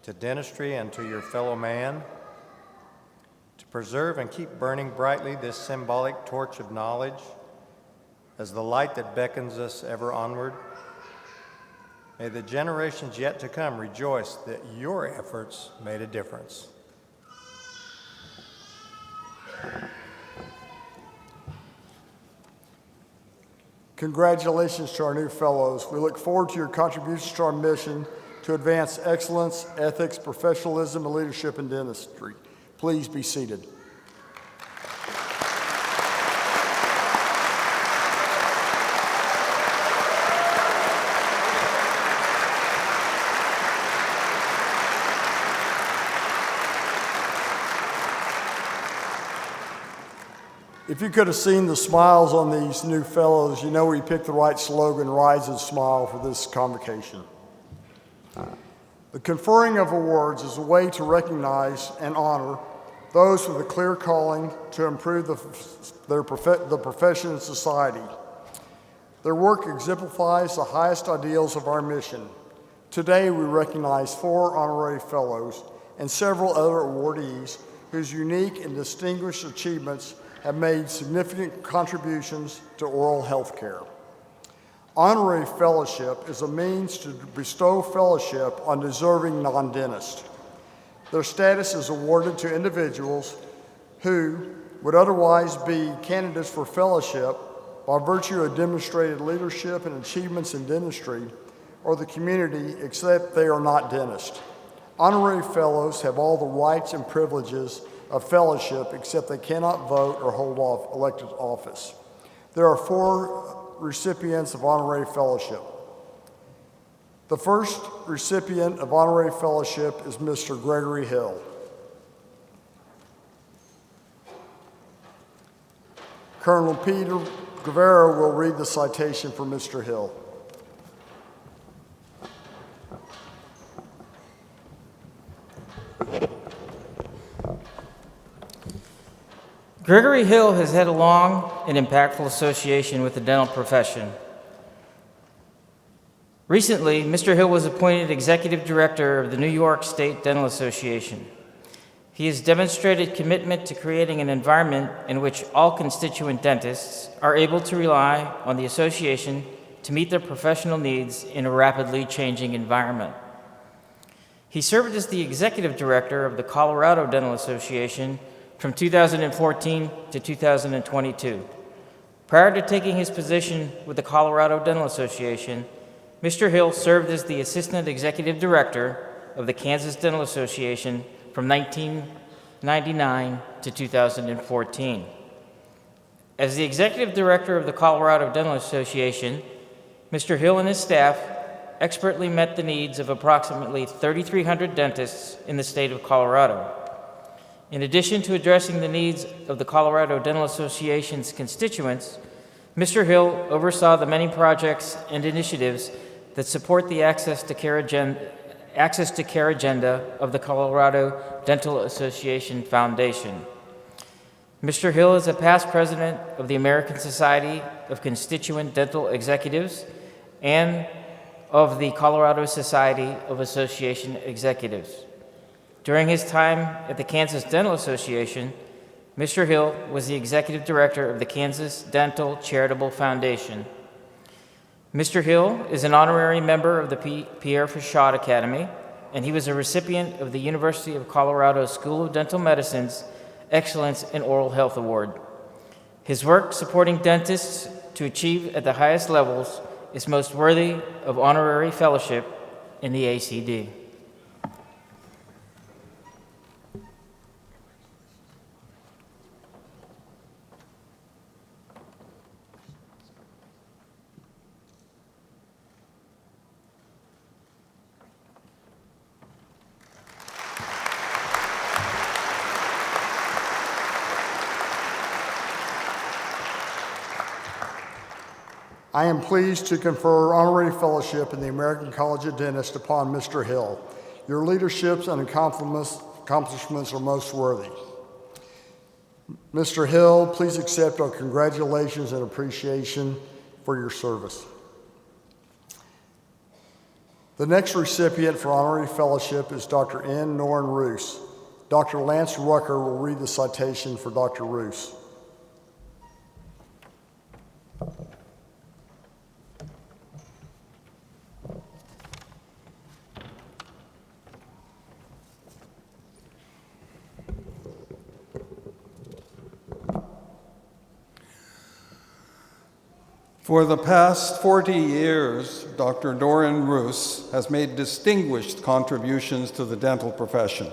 to dentistry and to your fellow man, to preserve and keep burning brightly this symbolic torch of knowledge as the light that beckons us ever onward. May the generations yet to come rejoice that your efforts made a difference. Congratulations to our new fellows. We look forward to your contributions to our mission to advance excellence, ethics, professionalism, and leadership in dentistry. Please be seated. If you could have seen the smiles on these new fellows, you know we picked the right slogan, Rise and Smile, for this convocation. The conferring of awards is a way to recognize and honor those with a clear calling to improve the profession and society. Their work exemplifies the highest ideals of our mission. Today we recognize 4 honorary fellows and several other awardees whose unique and distinguished achievements have made significant contributions to oral health care. Honorary fellowship is a means to bestow fellowship on deserving non-dentists. Their status is awarded to individuals who would otherwise be candidates for fellowship by virtue of demonstrated leadership and achievements in dentistry or the community, except they are not dentists. Honorary fellows have all the rights and privileges of fellowship, except they cannot vote or hold elected office. There are 4 recipients of honorary fellowship. The first recipient of honorary fellowship is Mr. Gregory Hill. Colonel Peter Guevara will read the citation for Mr. Hill. Gregory Hill has had a long and impactful association with the dental profession. Recently, Mr. Hill was appointed Executive Director of the New York State Dental Association. He has demonstrated commitment to creating an environment in which all constituent dentists are able to rely on the association to meet their professional needs in a rapidly changing environment. He served as the Executive Director of the Colorado Dental Association from 2014 to 2022. Prior to taking his position with the Colorado Dental Association, Mr. Hill served as the Assistant Executive Director of the Kansas Dental Association from 1999 to 2014. As the Executive Director of the Colorado Dental Association, Mr. Hill and his staff expertly met the needs of approximately 3,300 dentists in the state of Colorado. In addition to addressing the needs of the Colorado Dental Association's constituents, Mr. Hill oversaw the many projects and initiatives that support the Access to Care agenda of the Colorado Dental Association Foundation. Mr. Hill is a past president of the American Society of Constituent Dental Executives and of the Colorado Society of Association Executives. During his time at the Kansas Dental Association, Mr. Hill was the Executive Director of the Kansas Dental Charitable Foundation. Mr. Hill is an honorary member of the Pierre Fichot Academy, and he was a recipient of the University of Colorado School of Dental Medicine's Excellence in Oral Health Award. His work supporting dentists to achieve at the highest levels is most worthy of honorary fellowship in the ACD. I am pleased to confer honorary fellowship in the American College of Dentists upon Mr. Hill. Your leaderships and accomplishments are most worthy. Mr. Hill, please accept our congratulations and appreciation for your service. The next recipient for honorary fellowship is Dr. N. Norrin Roos. Dr. Lance Rucker will read the citation for Dr. Roos. For the past 40 years, Dr. Norrin Roos has made distinguished contributions to the dental profession,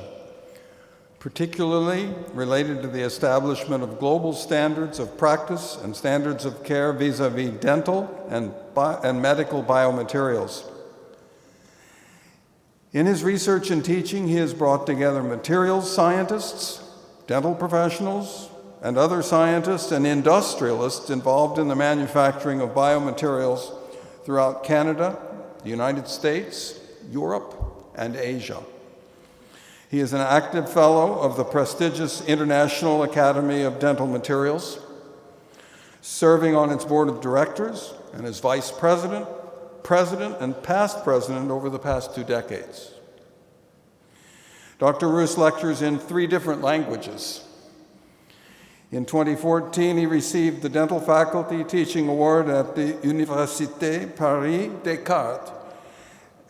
particularly related to the establishment of global standards of practice and standards of care vis-a-vis dental and medical biomaterials. In his research and teaching, he has brought together materials scientists, dental professionals, and other scientists and industrialists involved in the manufacturing of biomaterials throughout Canada, the United States, Europe, and Asia. He is an active fellow of the prestigious International Academy of Dental Materials, serving on its board of directors and as vice president, president, and past president over the past 2 decades. Dr. Roos lectures in 3 different languages. In 2014, he received the Dental Faculty Teaching Award at the Université Paris Descartes,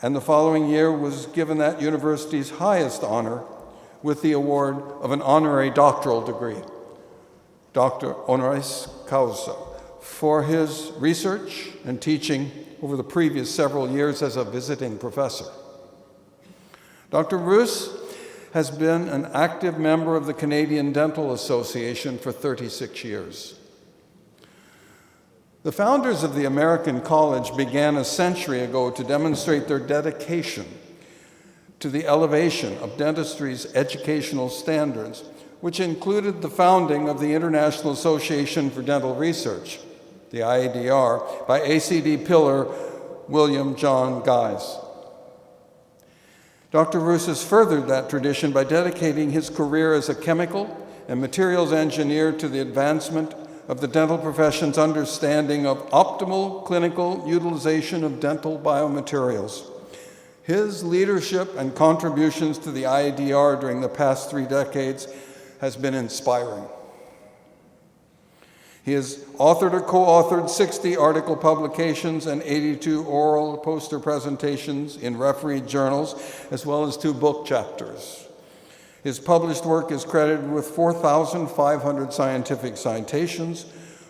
and the following year was given that university's highest honor with the award of an honorary doctoral degree, Doctor Honoris Causa, for his research and teaching over the previous several years as a visiting professor. Dr. Roos has been an active member of the Canadian Dental Association for 36 years. The founders of the American College began a century ago to demonstrate their dedication to the elevation of dentistry's educational standards, which included the founding of the International Association for Dental Research, the IADR, by ACD pillar William John Guise. Dr. Roos has furthered that tradition by dedicating his career as a chemical and materials engineer to the advancement of the dental profession's understanding of optimal clinical utilization of dental biomaterials. His leadership and contributions to the IADR during the past 3 decades has been inspiring. He has authored or co-authored 60 article publications and 82 oral poster presentations in refereed journals, as well as 2 book chapters. His published work is credited with 4,500 scientific citations,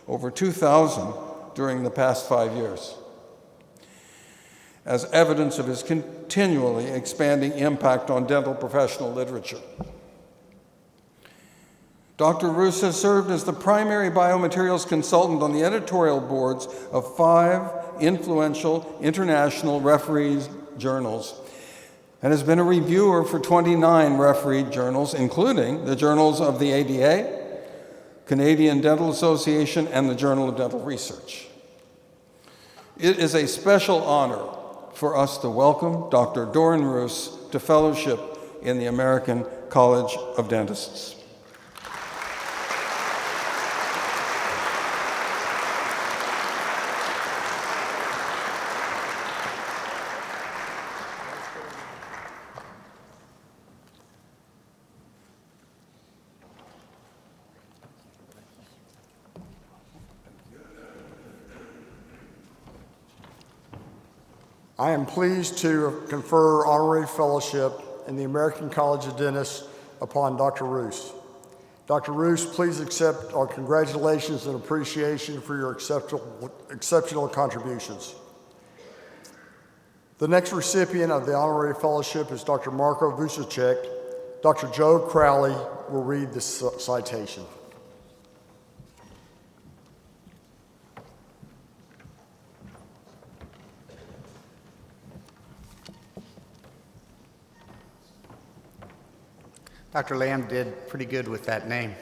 over 2,000 during the past 5 years, as evidence of his continually expanding impact on dental professional literature. Dr. Roos has served as the primary biomaterials consultant on the editorial boards of 5 influential international refereed journals and has been a reviewer for 29 refereed journals, including the journals of the ADA, Canadian Dental Association, and the Journal of Dental Research. It is a special honor for us to welcome Dr. Doran Roos to fellowship in the American College of Dentists. I am pleased to confer honorary fellowship in the American College of Dentists upon Dr. Roos. Dr. Roos, please accept our congratulations and appreciation for your exceptional contributions. The next recipient of the honorary fellowship is Dr. Marko Vucicek. Dr. Joe Crowley will read the citation. Dr. Lamb did pretty good with that name.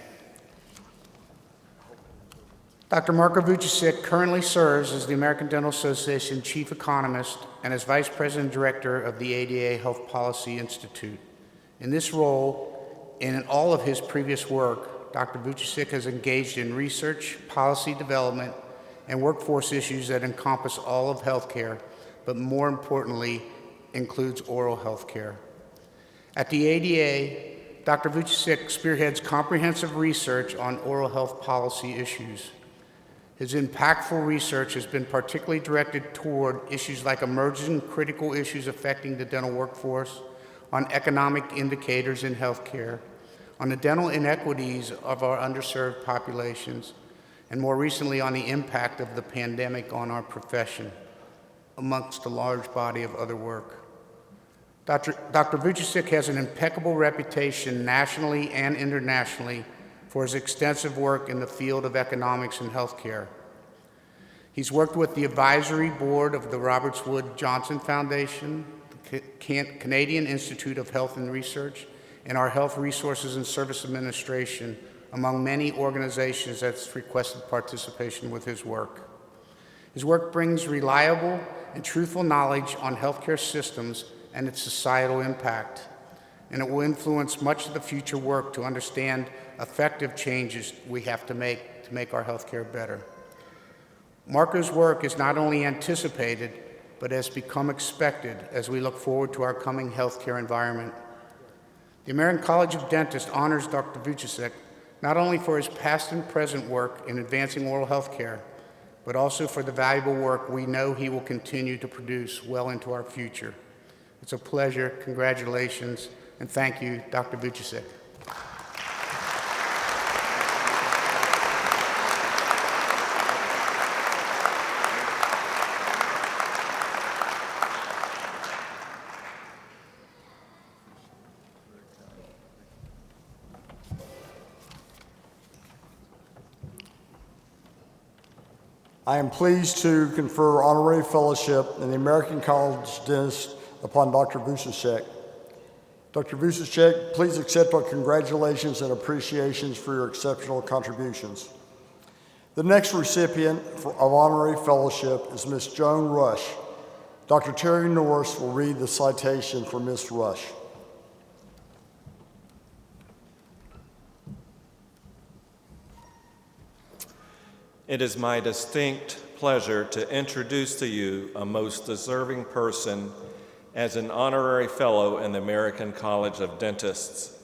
Dr. Marko Vucicek currently serves as the American Dental Association Chief Economist and as Vice President Director of the ADA Health Policy Institute. In this role, and in all of his previous work, Dr. Vucicek has engaged in research, policy development, and workforce issues that encompass all of healthcare, but more importantly, includes oral healthcare. At the ADA, Dr. Vucicek spearheads comprehensive research on oral health policy issues. His impactful research has been particularly directed toward issues like emerging critical issues affecting the dental workforce, on economic indicators in healthcare, on the dental inequities of our underserved populations, and more recently on the impact of the pandemic on our profession, amongst a large body of other work. Dr. Vucicek has an impeccable reputation nationally and internationally for his extensive work in the field of economics and healthcare. He's worked with the advisory board of the Roberts Wood Johnson Foundation, the Canadian Institute of Health and Research, and our Health Resources and Service Administration, among many organizations that's requested participation with his work. His work brings reliable and truthful knowledge on healthcare systems and its societal impact, and it will influence much of the future work to understand effective changes we have to make our healthcare better. Marko's work is not only anticipated, but has become expected as we look forward to our coming healthcare environment. The American College of Dentists honors Dr. Vucicek not only for his past and present work in advancing oral healthcare, but also for the valuable work we know he will continue to produce well into our future. It's a pleasure, congratulations, and thank you, Dr. Vucicek. I am pleased to confer honorary fellowship in the American College of Dentists upon Dr. Vucicek. Dr. Vucicek, please accept our congratulations and appreciations for your exceptional contributions. The next recipient of honorary fellowship is Ms. Joan Rush. Dr. Terry Norris will read the citation for Ms. Rush. It is my distinct pleasure to introduce to you a most deserving person as an honorary fellow in the American College of Dentists.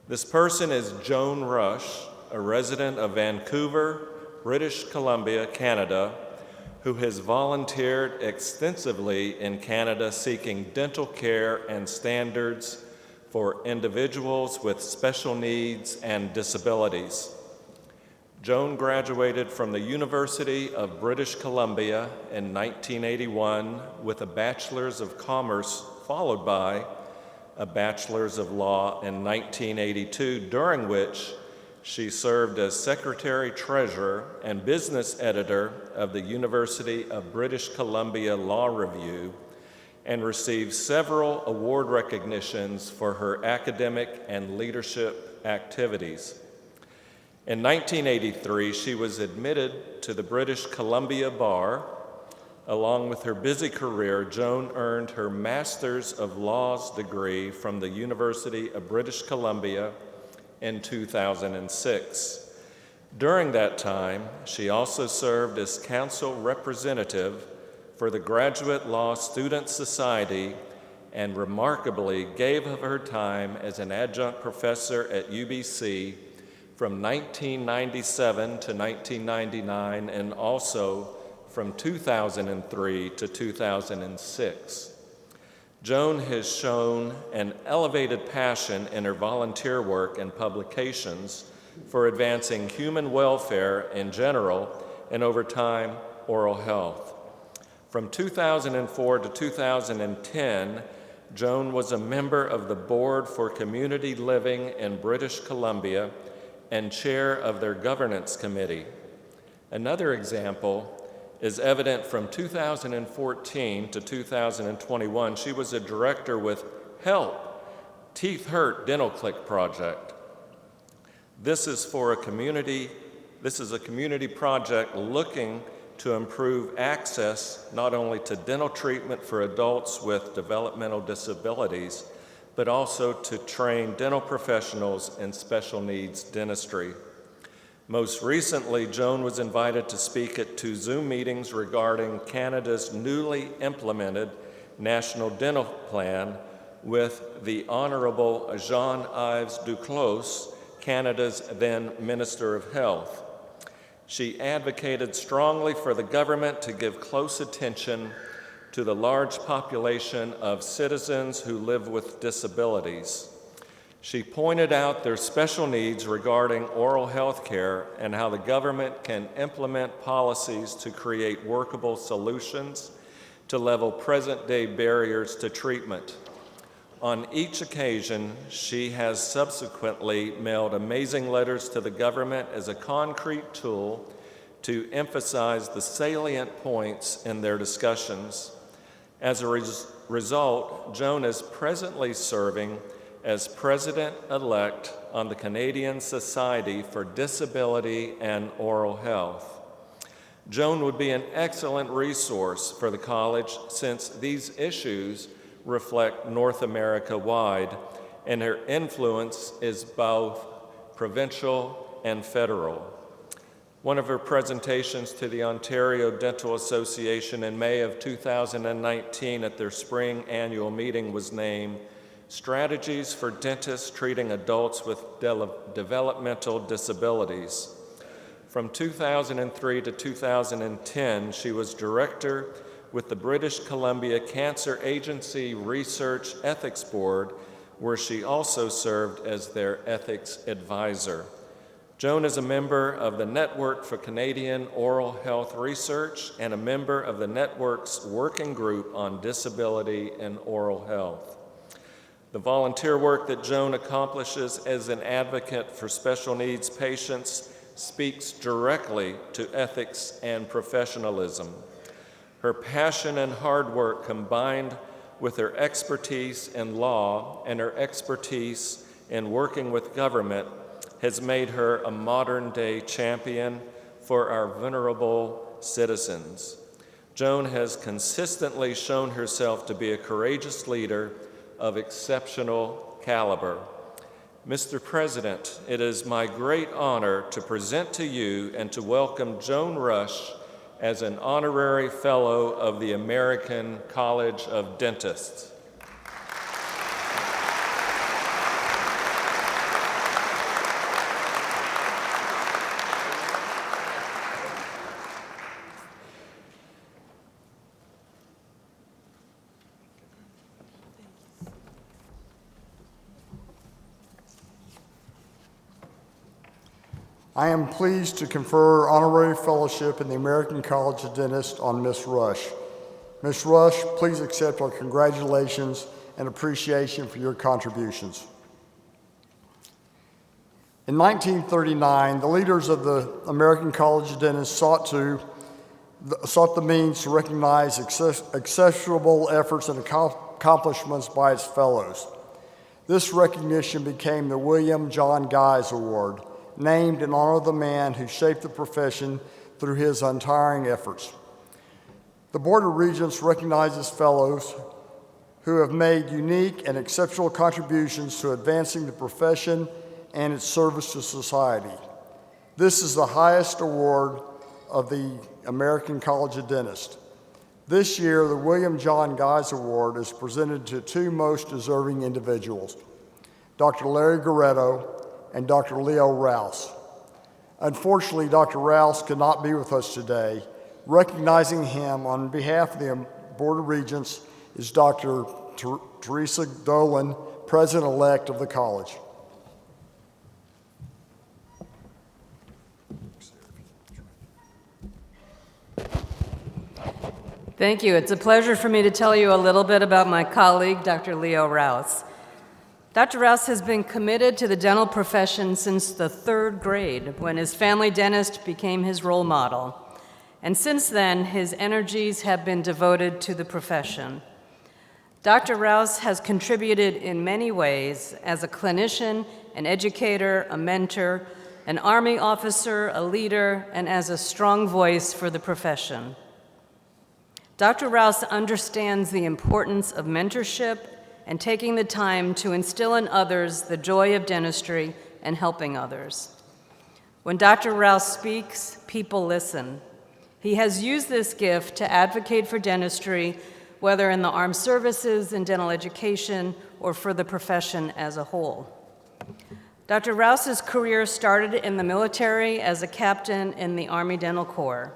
This person is Joan Rush, a resident of Vancouver, British Columbia, Canada, who has volunteered extensively in Canada seeking dental care and standards for individuals with special needs and disabilities. Joan graduated from the University of British Columbia in 1981 with a Bachelor's of Commerce, followed by a Bachelor's of Law in 1982, during which she served as Secretary-Treasurer and Business Editor of the University of British Columbia Law Review and received several award recognitions for her academic and leadership activities. In 1983, she was admitted to the British Columbia Bar. Along with her busy career, Joan earned her Master's of Laws degree from the University of British Columbia in 2006. During that time, she also served as council representative for the Graduate Law Student Society and remarkably gave of her time as an adjunct professor at UBC from 1997 to 1999 and also from 2003 to 2006. Joan has shown an elevated passion in her volunteer work and publications for advancing human welfare in general and over time, oral health. From 2004 to 2010, Joan was a member of the Board for Community Living in British Columbia and chair of their governance committee. Another example is evident from 2014 to 2021. She was a director with HELP, Teeth Hurt Dental Click Project. This is a community project looking to improve access not only to dental treatment for adults with developmental disabilities, but also to train dental professionals in special needs dentistry. Most recently, Joan was invited to speak at 2 Zoom meetings regarding Canada's newly implemented National Dental Plan with the Honorable Jean-Yves Duclos, Canada's then Minister of Health. She advocated strongly for the government to give close attention to the large population of citizens who live with disabilities. She pointed out their special needs regarding oral health care and how the government can implement policies to create workable solutions to level present-day barriers to treatment. On each occasion, she has subsequently mailed amazing letters to the government as a concrete tool to emphasize the salient points in their discussions. As a result, Joan is presently serving as President-elect on the Canadian Society for Disability and Oral Health. Joan would be an excellent resource for the college since these issues reflect North America-wide, and her influence is both provincial and federal. One of her presentations to the Ontario Dental Association in May of 2019 at their spring annual meeting was named Strategies for Dentists Treating Adults with Developmental Disabilities. From 2003 to 2010, she was director with the British Columbia Cancer Agency Research Ethics Board, where she also served as their ethics advisor. Joan is a member of the Network for Canadian Oral Health Research and a member of the network's working group on disability and oral health. The volunteer work that Joan accomplishes as an advocate for special needs patients speaks directly to ethics and professionalism. Her passion and hard work combined with her expertise in law and her expertise in working with government has made her a modern-day champion for our vulnerable citizens. Joan has consistently shown herself to be a courageous leader of exceptional caliber. Mr. President, it is my great honor to present to you and to welcome Joan Rush as an honorary fellow of the American College of Dentists. I am pleased to confer honorary fellowship in the American College of Dentists on Ms. Rush. Ms. Rush, please accept our congratulations and appreciation for your contributions. In 1939, the leaders of the American College of Dentists sought the means to recognize exceptional efforts and accomplishments by its fellows. This recognition became the William John Guise Award, named in honor of the man who shaped the profession through his untiring efforts. The Board of Regents recognizes fellows who have made unique and exceptional contributions to advancing the profession and its service to society. This is the highest award of the American College of Dentists. This year, the William John Guise Award is presented to two most deserving individuals, Dr. Larry Goretto and Dr. Leo Rouse. Unfortunately, Dr. Rouse could not be with us today. Recognizing him on behalf of the Board of Regents is Dr. Teresa Dolan, President-elect of the college. Thank you. It's a pleasure for me to tell you a little bit about my colleague, Dr. Leo Rouse. Dr. Rouse has been committed to the dental profession since the 3rd grade, when his family dentist became his role model. And since then, his energies have been devoted to the profession. Dr. Rouse has contributed in many ways as a clinician, an educator, a mentor, an Army officer, a leader, and as a strong voice for the profession. Dr. Rouse understands the importance of mentorship and taking the time to instill in others the joy of dentistry and helping others. When Dr. Rouse speaks, people listen. He has used this gift to advocate for dentistry, whether in the armed services, in dental education, or for the profession as a whole. Dr. Rouse's career started in the military as a captain in the Army Dental Corps.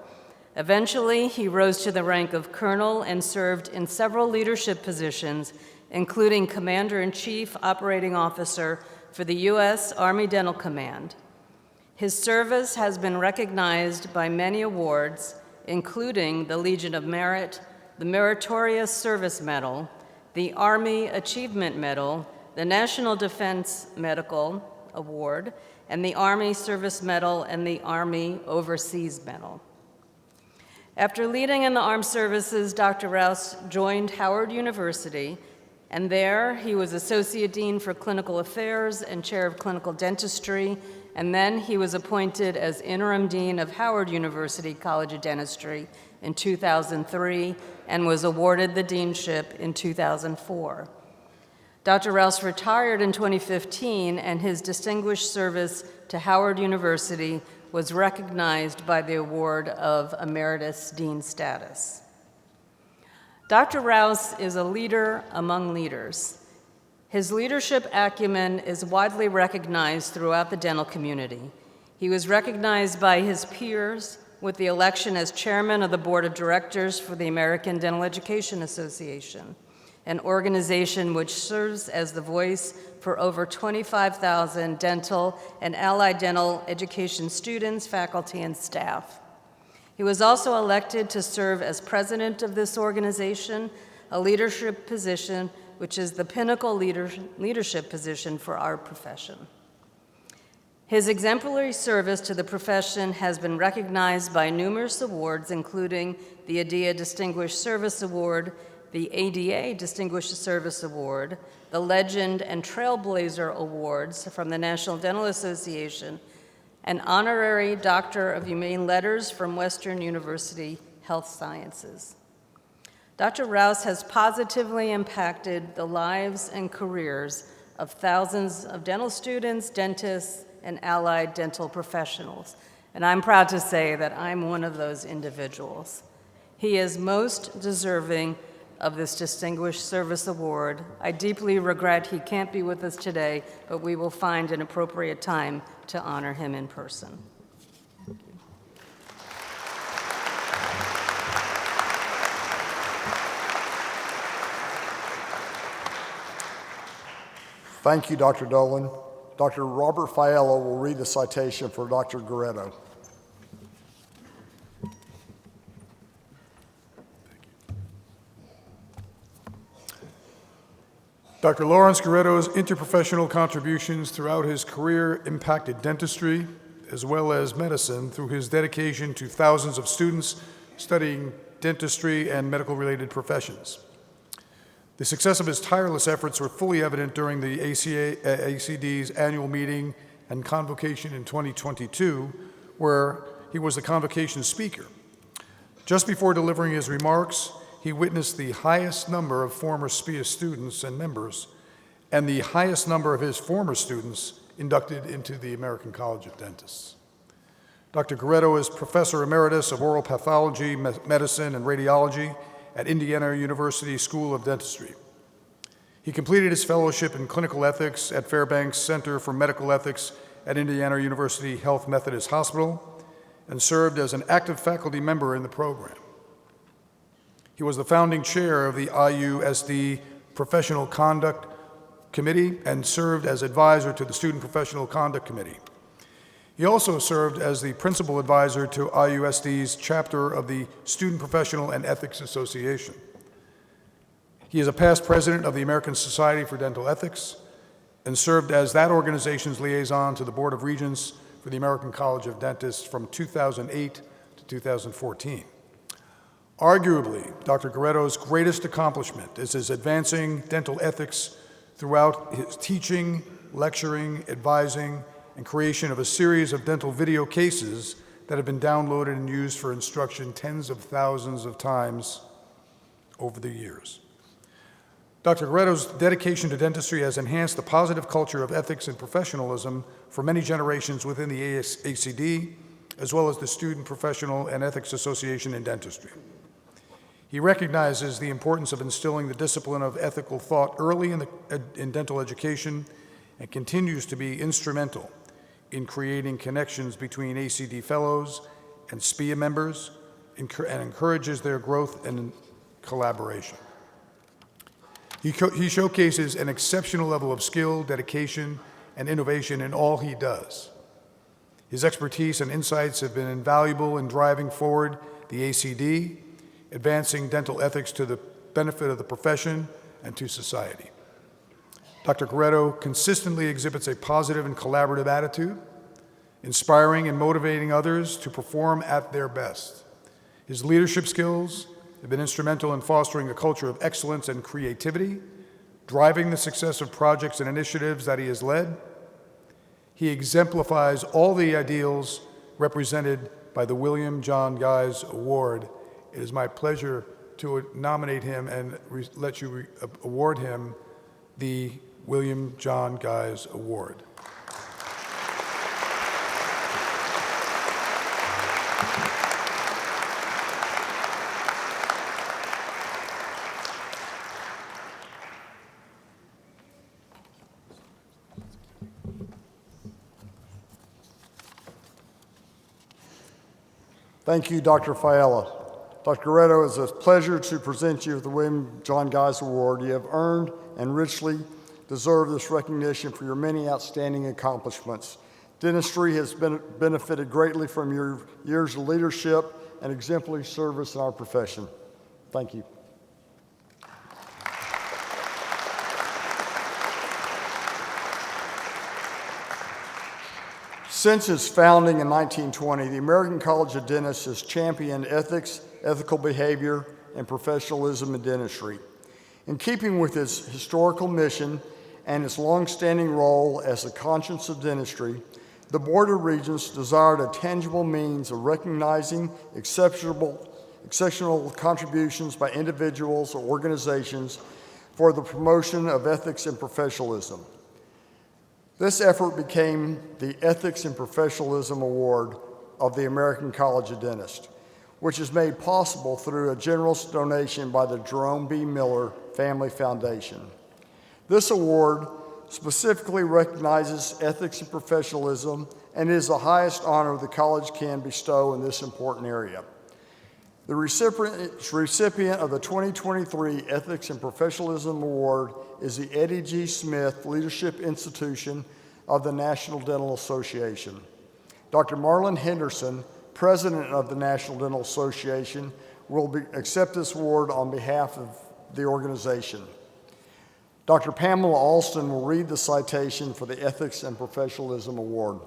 Eventually, he rose to the rank of colonel and served in several leadership positions, including Commander-in-Chief Operating Officer for the U.S. Army Dental Command. His service has been recognized by many awards, including the Legion of Merit, the Meritorious Service Medal, the Army Achievement Medal, the National Defense Medical Award, and the Army Service Medal and the Army Overseas Medal. After leading in the armed services, Dr. Rouse joined Howard University, and there he was Associate Dean for Clinical Affairs and Chair of Clinical Dentistry, and then he was appointed as Interim Dean of Howard University College of Dentistry in 2003 and was awarded the deanship in 2004. Dr. Rouse retired in 2015, and his distinguished service to Howard University was recognized by the award of Emeritus Dean status. Dr. Rouse is a leader among leaders. His leadership acumen is widely recognized throughout the dental community. He was recognized by his peers with the election as chairman of the board of directors for the American Dental Education Association, an organization which serves as the voice for over 25,000 dental and allied dental education students, faculty, and staff. He was also elected to serve as president of this organization, a leadership position which is the pinnacle leadership position for our profession. His exemplary service to the profession has been recognized by numerous awards, including the ADA Distinguished Service Award, the ADA Distinguished Service Award, the Legend and Trailblazer Awards from the National Dental Association, an honorary Doctor of Humane Letters from Western University Health Sciences. Dr. Rouse has positively impacted the lives and careers of thousands of dental students, dentists, and allied dental professionals. And I'm proud to say that I'm one of those individuals. He is most deserving of this Distinguished Service Award. I deeply regret he can't be with us today, but we will find an appropriate time to honor him in person. Thank you, Dr. Dolan. Dr. Robert Fiala will read the citation for Dr. Guerrero. Dr. Lawrence Guerrero's interprofessional contributions throughout his career impacted dentistry as well as medicine through his dedication to thousands of students studying dentistry and medical-related professions. The success of his tireless efforts were fully evident during the ACD's annual meeting and convocation in 2022, where he was the convocation speaker. Just before delivering his remarks, he witnessed the highest number of former SPIA students and members and the highest number of his former students inducted into the American College of Dentists. Dr. Guerrero is Professor Emeritus of Oral Pathology, Medicine, and Radiology at Indiana University School of Dentistry. He completed his fellowship in clinical ethics at Fairbanks Center for Medical Ethics at Indiana University Health Methodist Hospital and served as an active faculty member in the program. He was the founding chair of the IUSD Professional Conduct Committee and served as advisor to the Student Professional Conduct Committee. He also served as the principal advisor to IUSD's chapter of the Student Professional and Ethics Association. He is a past president of the American Society for Dental Ethics and served as that organization's liaison to the Board of Regents for the American College of Dentists from 2008 to 2014. Arguably, Dr. Guerrero's greatest accomplishment is his advancing dental ethics throughout his teaching, lecturing, advising, and creation of a series of dental video cases that have been downloaded and used for instruction tens of thousands of times over the years. Dr. Guerrero's dedication to dentistry has enhanced the positive culture of ethics and professionalism for many generations within the ACD, as well as the Student Professional and Ethics Association in Dentistry. He recognizes the importance of instilling the discipline of ethical thought early in dental education and continues to be instrumental in creating connections between ACD fellows and SPIA members and encourages their growth and collaboration. He showcases an exceptional level of skill, dedication, and innovation in all he does. His expertise and insights have been invaluable in driving forward the ACD, advancing dental ethics to the benefit of the profession and to society. Dr. Guerrero consistently exhibits a positive and collaborative attitude, inspiring and motivating others to perform at their best. His leadership skills have been instrumental in fostering a culture of excellence and creativity, driving the success of projects and initiatives that he has led. He exemplifies all the ideals represented by the William John Guise Award. It is my pleasure to nominate him and let you award him the William John Guise Award. Thank you, Dr. Fiala. Dr. Guerrero, it's a pleasure to present you with the William John Guise Award. You have earned and richly deserve this recognition for your many outstanding accomplishments. Dentistry has benefited greatly from your years of leadership and exemplary service in our profession. Thank you. Since its founding in 1920, the American College of Dentists has championed ethics, ethical behavior, and professionalism in dentistry. In keeping with its historical mission and its long-standing role as the conscience of dentistry, the Board of Regents desired a tangible means of recognizing exceptional contributions by individuals or organizations for the promotion of ethics and professionalism. This effort became the Ethics and Professionalism Award of the American College of Dentists, which is made possible through a generous donation by the Jerome B. Miller Family Foundation. This award specifically recognizes ethics and professionalism and is the highest honor the college can bestow in this important area. The recipient of the 2023 Ethics and Professionalism Award is the Eddie G. Smith Leadership Institution of the National Dental Association. Dr. Marlon Henderson, President of the National Dental Association, will accept this award on behalf of the organization. Dr. Pamela Alston will read the citation for the Ethics and Professionalism Award.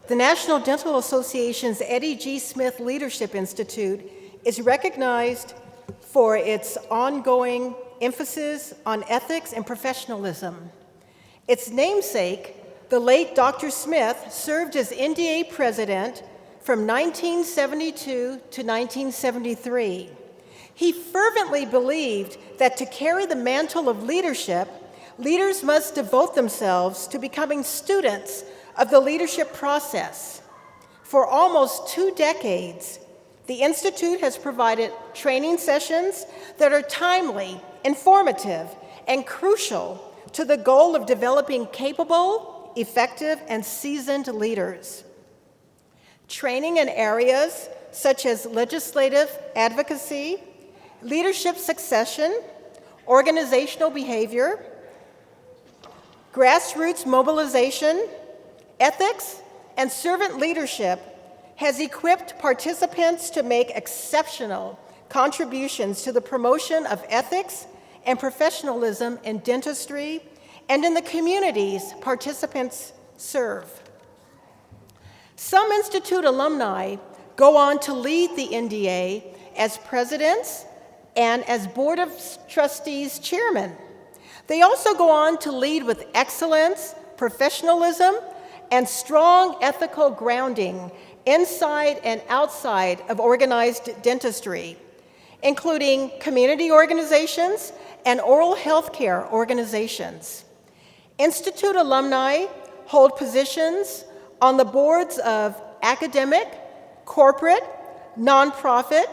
The National Dental Association's Eddie G. Smith Leadership Institute is recognized for its ongoing emphasis on ethics and professionalism. Its namesake, the late Dr. Smith, served as NDA president from 1972 to 1973. He fervently believed that to carry the mantle of leadership, leaders must devote themselves to becoming students of the leadership process. For almost 2 decades, the Institute has provided training sessions that are timely, informative, and crucial to the goal of developing capable, effective, and seasoned leaders. Training in areas such as legislative advocacy, leadership succession, organizational behavior, grassroots mobilization, ethics, and servant leadership has equipped participants to make exceptional contributions to the promotion of ethics and professionalism in dentistry and in the communities participants serve. Some Institute alumni go on to lead the NDA as presidents and as Board of Trustees chairman. They also go on to lead with excellence, professionalism, and strong ethical grounding inside and outside of organized dentistry, including community organizations and oral health care organizations. Institute alumni hold positions on the boards of academic, corporate, nonprofit,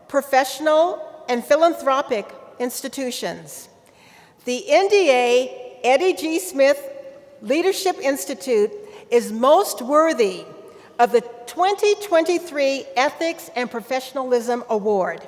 professional, and philanthropic institutions. The NDA Eddie G. Smith Leadership Institute is most worthy of the 2023 Ethics and Professionalism Award.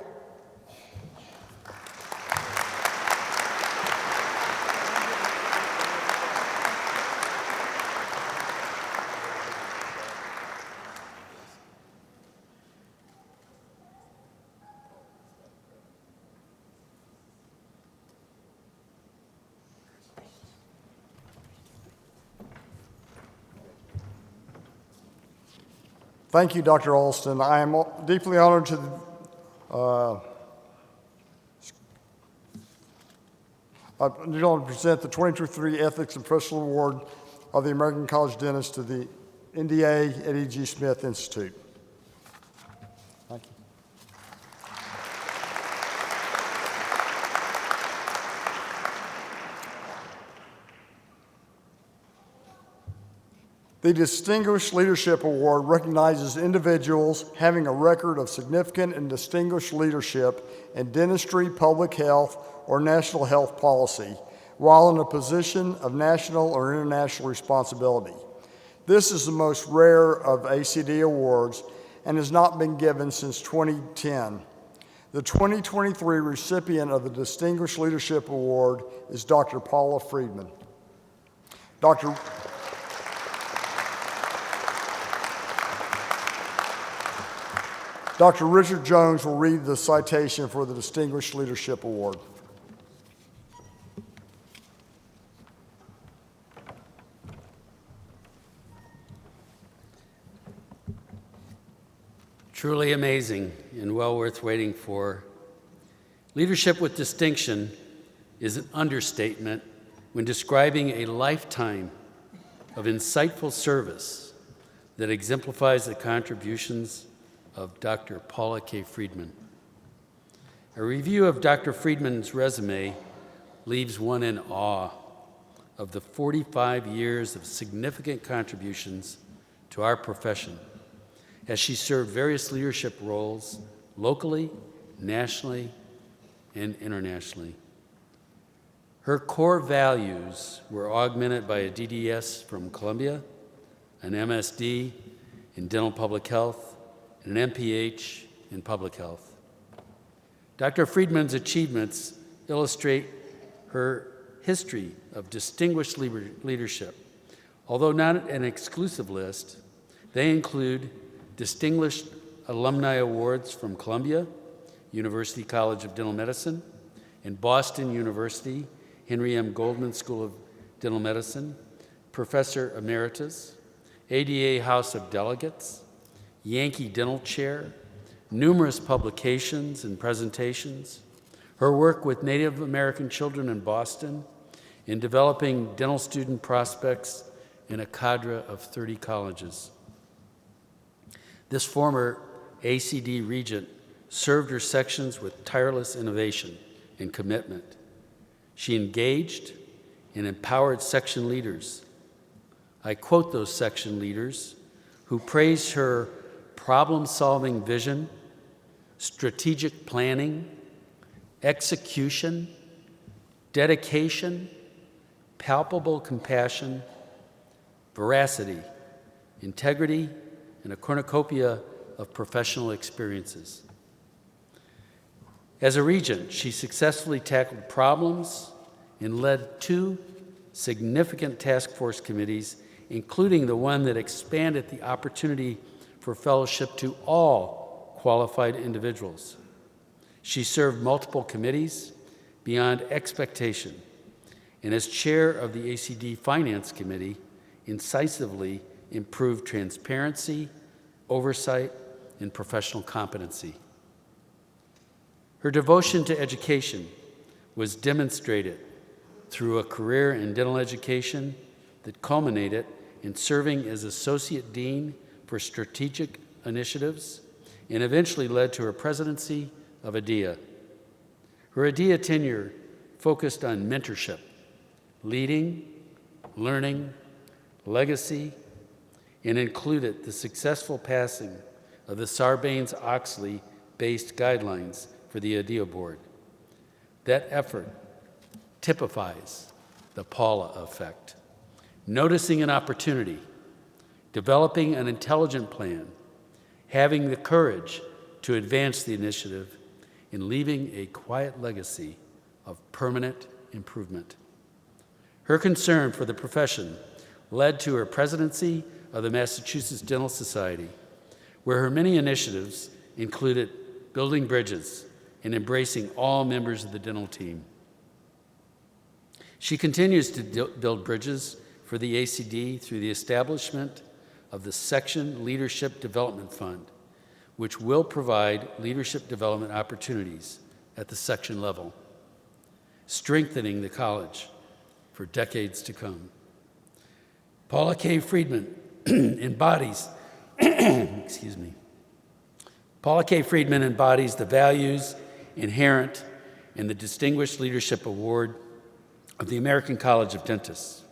Thank you, Dr. Alston. I am deeply honored to present the 2023 Ethics and Professional Award of the American College of Dentists to the NDA Eddie G. Smith Institute. Thank you. The Distinguished Leadership Award recognizes individuals having a record of significant and distinguished leadership in dentistry, public health, or national health policy, while in a position of national or international responsibility. This is the most rare of ACD awards and has not been given since 2010. The 2023 recipient of the Distinguished Leadership Award is Dr. Paula Friedman. Dr. Richard Jones will read the citation for the Distinguished Leadership Award. Truly amazing and well worth waiting for. Leadership with distinction is an understatement when describing a lifetime of insightful service that exemplifies the contributions of Dr. Paula K. Friedman. A review of Dr. Friedman's resume leaves one in awe of the 45 years of significant contributions to our profession, as she served various leadership roles locally, nationally, and internationally. Her core values were augmented by a DDS from Columbia, an MSD in dental public health, and an MPH in public health. Dr. Friedman's achievements illustrate her history of distinguished leadership. Although not an exclusive list, they include distinguished alumni awards from Columbia, University College of Dental Medicine, and Boston University Henry M. Goldman School of Dental Medicine, Professor Emeritus, ADA House of Delegates, Yankee Dental Chair, numerous publications and presentations, her work with Native American children in Boston, in developing dental student prospects in a cadre of 30 colleges. This former ACD regent served her sections with tireless innovation and commitment. She engaged and empowered section leaders. I quote those section leaders who praised her problem-solving vision, strategic planning, execution, dedication, palpable compassion, veracity, integrity, and a cornucopia of professional experiences. As a regent, she successfully tackled problems and led 2 significant task force committees, including the one that expanded the opportunity for fellowship to all qualified individuals. She served multiple committees beyond expectation, and as chair of the ACD Finance Committee, incisively improved transparency, oversight, and professional competency. Her devotion to education was demonstrated through a career in dental education that culminated in serving as Associate Dean for Strategic Initiatives and eventually led to her presidency of ADEA. Her ADEA tenure focused on mentorship, leading, learning, legacy, and included the successful passing of the Sarbanes-Oxley-based guidelines for the ADEA board. That effort typifies the Paula effect. Noticing an opportunity, developing an intelligent plan, having the courage to advance the initiative, and leaving a quiet legacy of permanent improvement. Her concern for the profession led to her presidency of the Massachusetts Dental Society, where her many initiatives included building bridges and embracing all members of the dental team. She continues to build bridges for the ACD through the establishment of the Section Leadership Development Fund, which will provide leadership development opportunities at the section level, strengthening the college for decades to come. Paula K. Friedman embodies, Paula K. Friedman embodies the values inherent in the Distinguished Leadership Award of the American College of Dentists.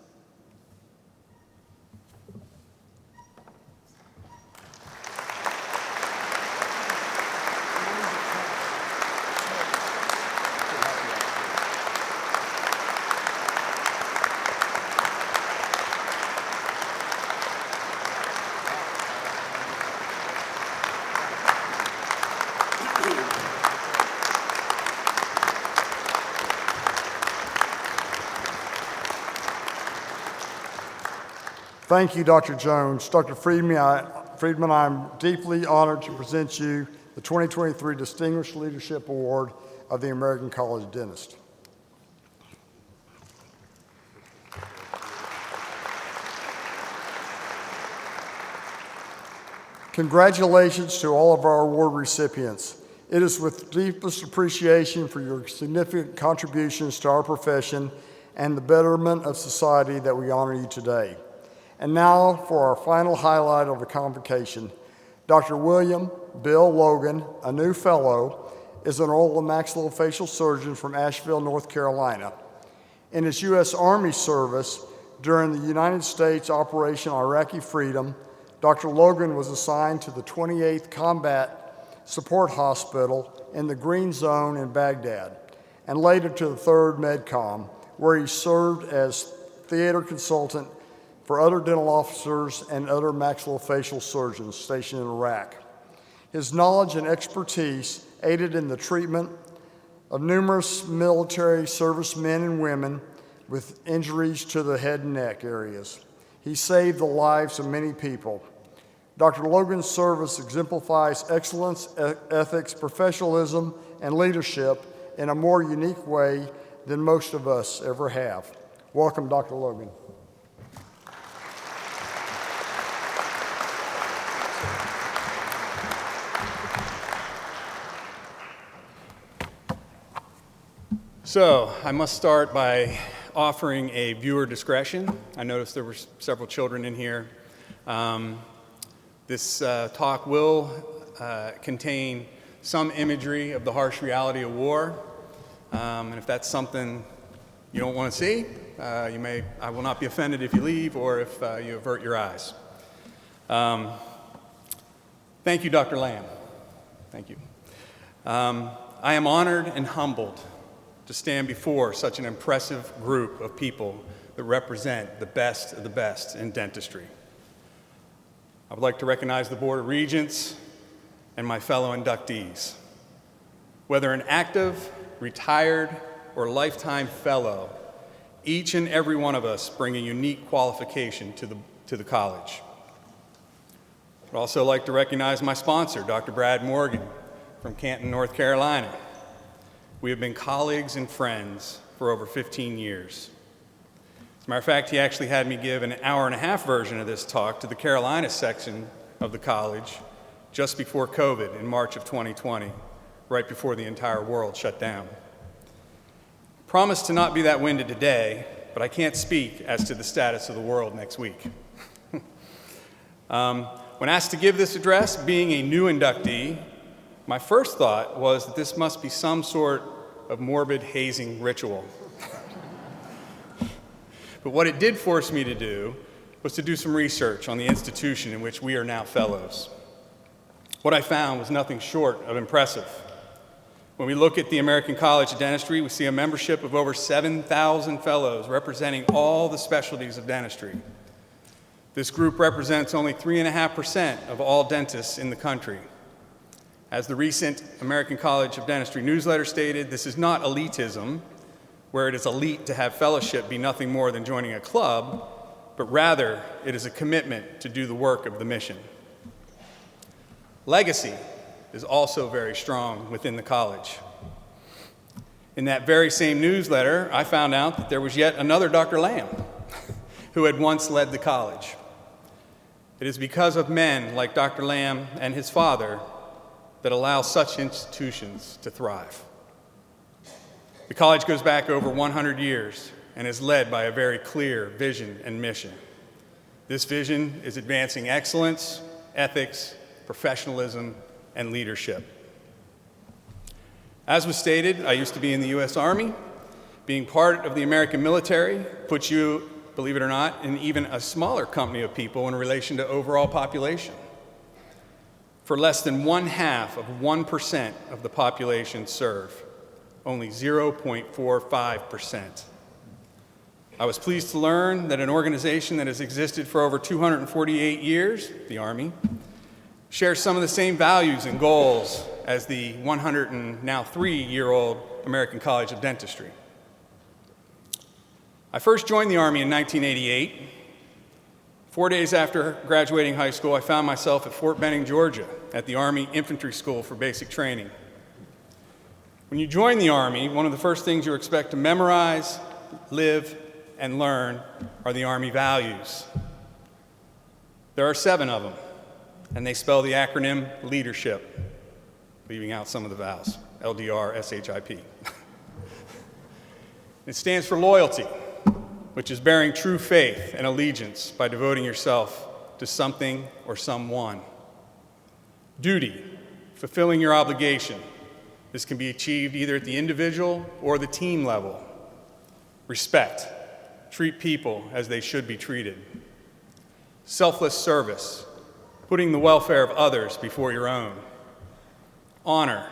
Thank you, Dr. Jones. Dr. Friedman, I'm deeply honored to present you the 2023 Distinguished Leadership Award of the American College of Dentists. Congratulations to all of our award recipients. It is with deepest appreciation for your significant contributions to our profession and the betterment of society that we honor you today. And now for our final highlight of the convocation, Dr. William Bill Logan, a new fellow, is an oral and maxillofacial surgeon from Asheville, North Carolina. In his U.S. Army service during the United States Operation Iraqi Freedom, Dr. Logan was assigned to the 28th Combat Support Hospital in the Green Zone in Baghdad, and later to the 3rd MedCom, where he served as theater consultant for other dental officers and other maxillofacial surgeons stationed in Iraq. His knowledge and expertise aided in the treatment of numerous military servicemen and women with injuries to the head and neck areas. He saved the lives of many people. Dr. Logan's service exemplifies excellence, ethics, professionalism, and leadership in a more unique way than most of us ever have. Welcome, Dr. Logan. So, I must start by offering a viewer discretion. I noticed there were several children in here. This talk will contain some imagery of the harsh reality of war. And if that's something you don't want to see, I will not be offended if you leave or if you avert your eyes. Thank you, Dr. Lamb. Thank you. I am honored and humbled to stand before such an impressive group of people that represent the best of the best in dentistry. I would like to recognize the Board of Regents and my fellow inductees. Whether an active, retired, or lifetime fellow, each and every one of us bring a unique qualification to the college. I'd also like to recognize my sponsor, Dr. Brad Morgan from Canton, North Carolina. We have been colleagues and friends for over 15 years. As a matter of fact, he actually had me give an hour-and-a-half version of this talk to the Carolina section of the college just before COVID in March of 2020, right before the entire world shut down. Promise to not be that winded today, but I can't speak as to the status of the world next week. When asked to give this address, being a new inductee, my first thought was that this must be some sort of morbid hazing ritual. But what it did force me to do was to do some research on the institution in which we are now fellows. What I found was nothing short of impressive. When we look at the American College of Dentistry, we see a membership of over 7,000 fellows representing all the specialties of dentistry. This group represents only 3.5% of all dentists in the country. As the recent American College of Dentistry newsletter stated, this is not elitism, where it is elite to have fellowship be nothing more than joining a club, but rather it is a commitment to do the work of the mission. Legacy is also very strong within the college. In that very same newsletter, I found out that there was yet another Dr. Lamb who had once led the college. It is because of men like Dr. Lamb and his father that allow such institutions to thrive. The college goes back over 100 years and is led by a very clear vision and mission. This vision is advancing excellence, ethics, professionalism, and leadership. As was stated, I used to be in the U.S. Army. Being part of the American military puts you, believe it or not, in even a smaller company of people in relation to overall population. For less than 0.5% of the population serve, only 0.45%. I was pleased to learn that an organization that has existed for over 248 years, the Army, shares some of the same values and goals as the 103-year-old American College of Dentistry. I first joined the Army in 1988. 4 days after graduating high school, I found myself at Fort Benning, Georgia, at the Army Infantry School for basic training. When you join the Army, one of the first things you expect to memorize, live, and learn are the Army values. There are 7 of them, and they spell the acronym leadership, leaving out some of the vowels, LDR, SHIP. It stands for loyalty, which is bearing true faith and allegiance by devoting yourself to something or someone. Duty, fulfilling your obligation. This can be achieved either at the individual or the team level. Respect. Treat people as they should be treated. Selfless service. Putting the welfare of others before your own. Honor.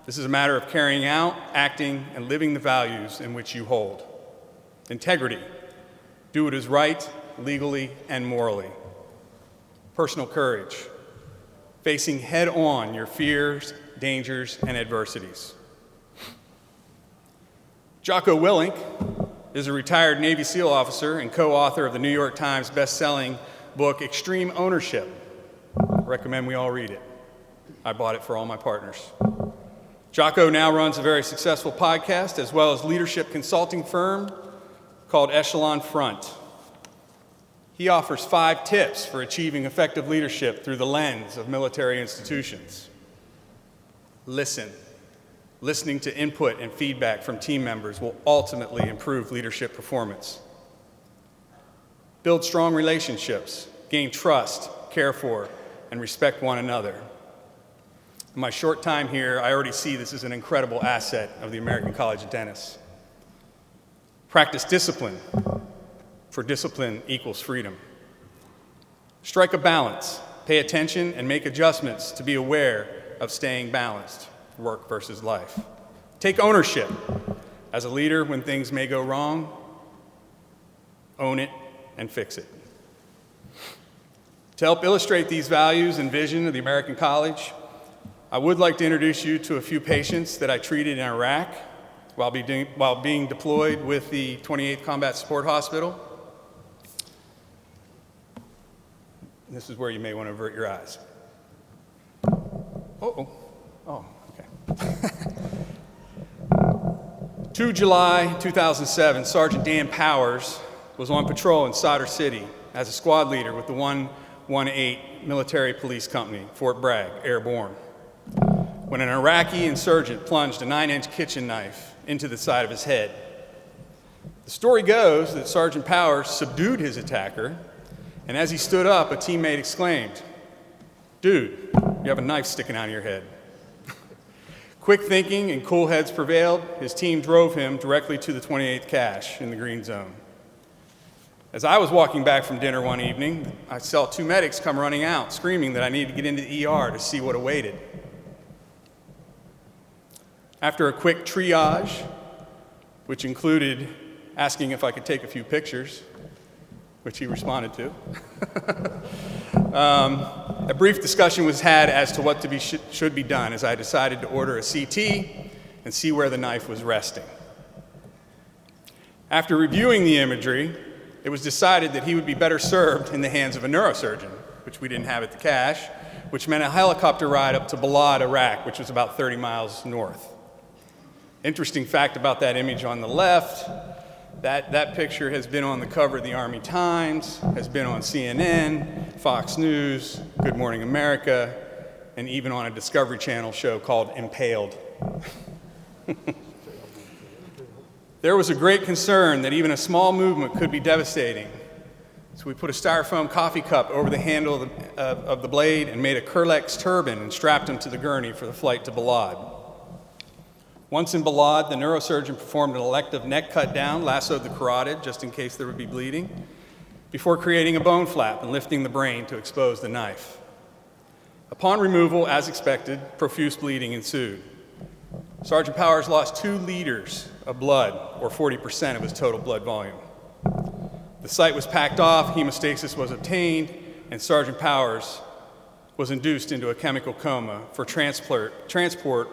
This is a matter of carrying out, acting, and living the values in which you hold. Integrity. Do what is right, legally, and morally. Personal courage. Facing head-on your fears, dangers, and adversities. Jocko Willink is a retired Navy SEAL officer and co-author of the New York Times best-selling book, Extreme Ownership. I recommend we all read it. I bought it for all my partners. Jocko now runs a very successful podcast as well as leadership consulting firm called Echelon Front. He offers 5 tips for achieving effective leadership through the lens of military institutions. Listen. Listening to input and feedback from team members will ultimately improve leadership performance. Build strong relationships, gain trust, care for, and respect one another. In my short time here, I already see this as an incredible asset of the American College of Dentists. Practice discipline, for discipline equals freedom. Strike a balance, pay attention, and make adjustments to be aware of staying balanced, work versus life. Take ownership. As a leader, when things may go wrong, own it and fix it. To help illustrate these values and vision of the American College, I would like to introduce you to a few patients that I treated in Iraq while being deployed with the 28th Combat Support Hospital. This is where you may want to avert your eyes. Oh, okay. 2 July 2007, Sergeant Dan Powers was on patrol in Sadr City as a squad leader with the 118 Military Police Company, Fort Bragg, Airborne, when an Iraqi insurgent plunged a 9-inch kitchen knife into the side of his head. The story goes that Sergeant Powers subdued his attacker, and as he stood up, a teammate exclaimed, "Dude, you have a knife sticking out of your head." Quick thinking and cool heads prevailed. His team drove him directly to the 28th cache in the green zone. As I was walking back from dinner one evening, I saw 2 medics come running out, screaming that I needed to get into the ER to see what awaited. After a quick triage, which included asking if I could take a few pictures, which he responded to, a brief discussion was had as to what should be done, as I decided to order a CT and see where the knife was resting. After reviewing the imagery, it was decided that he would be better served in the hands of a neurosurgeon, which we didn't have at the cache, which meant a helicopter ride up to Balad, Iraq, which was about 30 miles north. Interesting fact about that image on the left, that picture has been on the cover of the Army Times, has been on CNN, Fox News, Good Morning America, and even on a Discovery Channel show called Impaled. There was a great concern that even a small movement could be devastating. So we put a styrofoam coffee cup over the handle of the blade and made a Kerlex turban and strapped him to the gurney for the flight to Balad. Once in Balad, the neurosurgeon performed an elective neck cut down, lassoed the carotid just in case there would be bleeding, before creating a bone flap and lifting the brain to expose the knife. Upon removal, as expected, profuse bleeding ensued. Sergeant Powers lost 2 liters of blood, or 40% of his total blood volume. The site was packed off, hemostasis was obtained, and Sergeant Powers was induced into a chemical coma for transport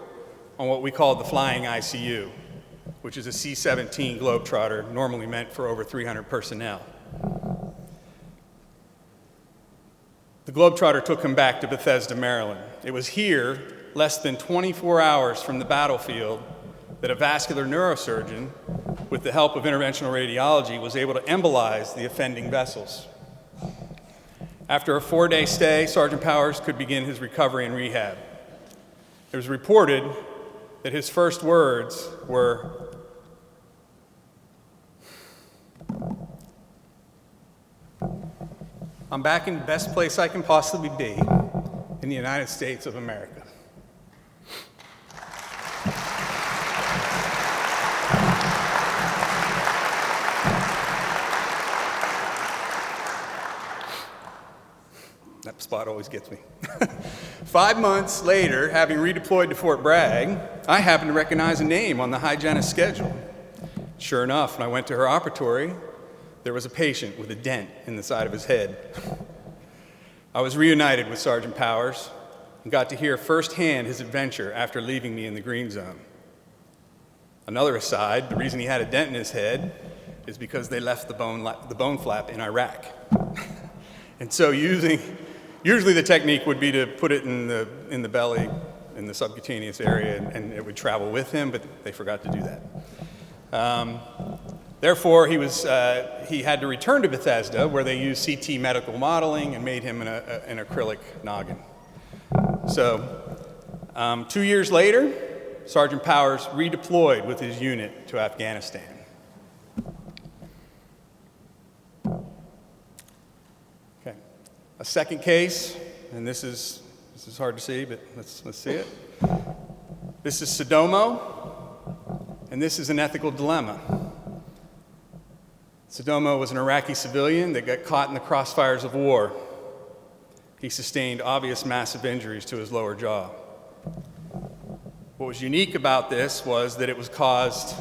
on what we call the flying ICU, which is a C-17 Globetrotter, normally meant for over 300 personnel. The Globetrotter took him back to Bethesda, Maryland. It was here, less than 24 hours from the battlefield, that a vascular neurosurgeon, with the help of interventional radiology, was able to embolize the offending vessels. After a 4-day stay, Sergeant Powers could begin his recovery and rehab. It was reported that his first words were, "I'm back in the best place I can possibly be, in the United States of America." spot always gets me. 5 months later, having redeployed to Fort Bragg, I happened to recognize a name on the hygienist's schedule. Sure enough, when I went to her operatory, there was a patient with a dent in the side of his head. I was reunited with Sergeant Powers and got to hear firsthand his adventure after leaving me in the green zone. Another aside, the reason he had a dent in his head is because they left the bone flap in Iraq. And so usually the technique would be to put it in the belly, in the subcutaneous area, and it would travel with him, but they forgot to do that. Therefore, he had to return to Bethesda, where they used CT medical modeling and made him an acrylic noggin. So 2 years later, Sergeant Powers redeployed with his unit to Afghanistan. Okay, a second case, and this is hard to see, but let's see it. This is Sodomo, and this is an ethical dilemma. Sodomo was an Iraqi civilian that got caught in the crossfires of war. He sustained obvious massive injuries to his lower jaw. What was unique about this was that it was caused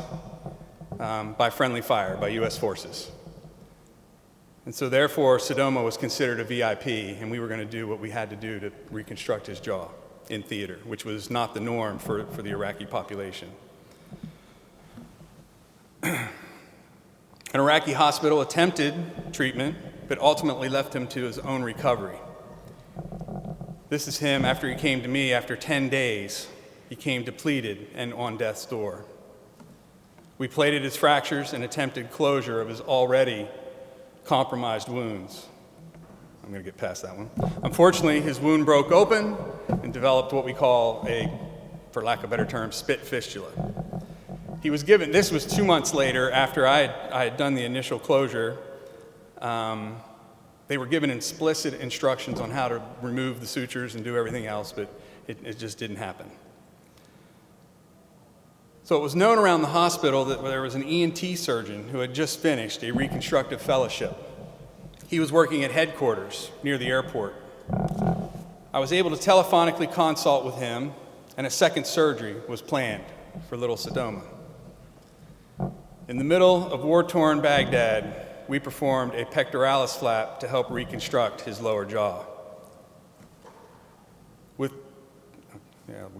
by friendly fire, by U.S. forces. And so therefore, Sodomo was considered a VIP, and we were going to do what we had to do to reconstruct his jaw in theater, which was not the norm for the Iraqi population. An Iraqi hospital attempted treatment, but ultimately left him to his own recovery. This is him after he came to me. After 10 days, he came depleted and on death's door. We plated his fractures and attempted closure of his already compromised wounds. I'm going to get past that one. Unfortunately, his wound broke open and developed what we call for lack of a better term, spit fistula. He was given, this was 2 months later after I had done the initial closure. They were given explicit instructions on how to remove the sutures and do everything else, but it just didn't happen. So it was known around the hospital that there was an ENT surgeon who had just finished a reconstructive fellowship. He was working at headquarters near the airport. I was able to telephonically consult with him, and a second surgery was planned for little Sodomo. In the middle of war-torn Baghdad, we performed a pectoralis flap to help reconstruct his lower jaw. We'll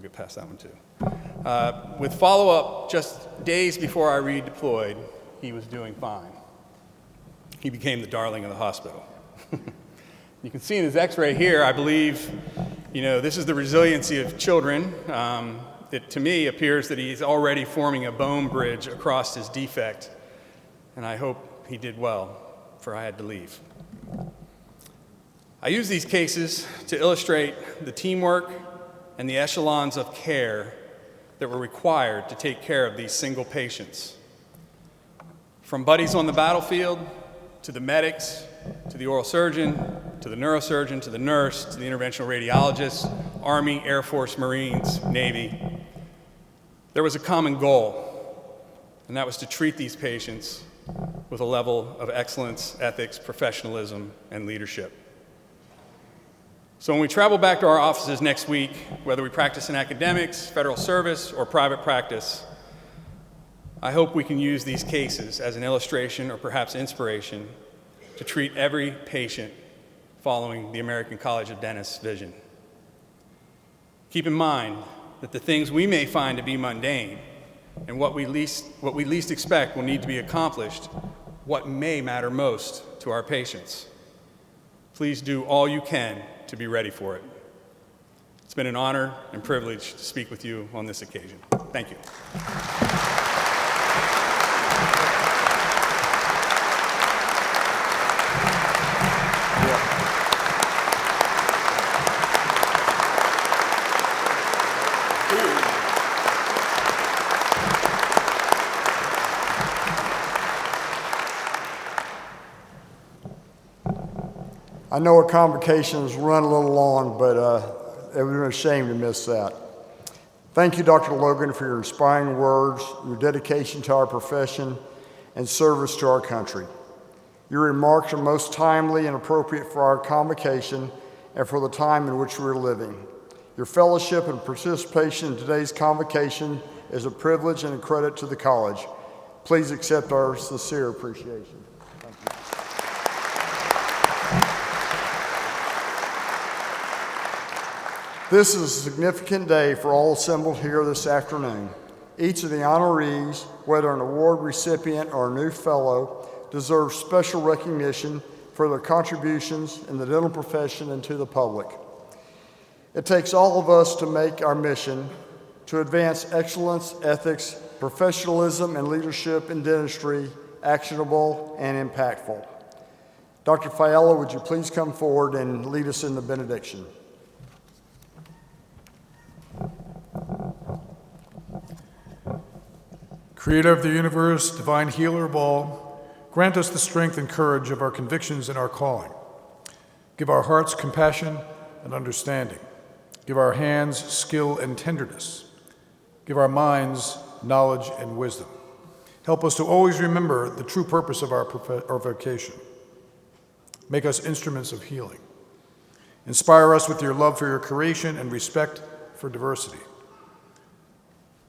get past that one too. With follow-up just days before I redeployed, he was doing fine. He became the darling of the hospital. You can see in his x-ray here, I believe, this is the resiliency of children. It, to me, appears that he's already forming a bone bridge across his defect, and I hope he did well, for I had to leave. I use these cases to illustrate the teamwork and the echelons of care that were required to take care of these single patients. From buddies on the battlefield, to the medics, to the oral surgeon, to the neurosurgeon, to the nurse, to the interventional radiologist, Army, Air Force, Marines, Navy. There was a common goal, and that was to treat these patients with a level of excellence, ethics, professionalism, and leadership. So when we travel back to our offices next week, whether we practice in academics, federal service, or private practice, I hope we can use these cases as an illustration or perhaps inspiration to treat every patient following the American College of Dentists' vision. Keep in mind that the things we may find to be mundane and what we least expect will need to be accomplished, what may matter most to our patients. Please do all you can to be ready for it. It's been an honor and privilege to speak with you on this occasion. Thank you. I know a convocation has run a little long, but it would have been a shame to miss that. Thank you, Dr. Logan, for your inspiring words, your dedication to our profession, and service to our country. Your remarks are most timely and appropriate for our convocation, and for the time in which we are living. Your fellowship and participation in today's convocation is a privilege and a credit to the college. Please accept our sincere appreciation. Thank you. This is a significant day for all assembled here this afternoon. Each of the honorees, whether an award recipient or a new fellow, deserves special recognition for their contributions in the dental profession and to the public. It takes all of us to make our mission to advance excellence, ethics, professionalism, and leadership in dentistry actionable and impactful. Dr. Fiala, would you please come forward and lead us in the benediction? Creator of the universe, divine healer of all, grant us the strength and courage of our convictions and our calling. Give our hearts compassion and understanding. Give our hands skill and tenderness. Give our minds knowledge and wisdom. Help us to always remember the true purpose of our vocation. Make us instruments of healing. Inspire us with your love for your creation and respect for diversity.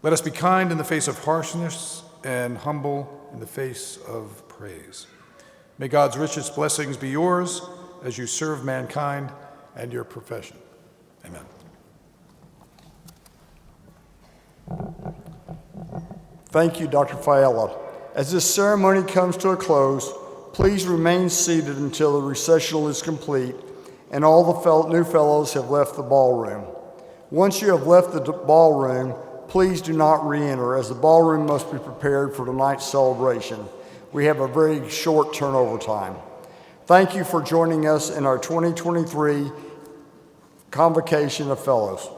Let us be kind in the face of harshness and humble in the face of praise. May God's richest blessings be yours as you serve mankind and your profession. Amen. Thank you, Dr. Fiala. As this ceremony comes to a close, please remain seated until the recessional is complete and all the new fellows have left the ballroom. Once you have left the ballroom, please do not re-enter, as the ballroom must be prepared for tonight's celebration. We have a very short turnover time. Thank you for joining us in our 2023 Convocation of Fellows.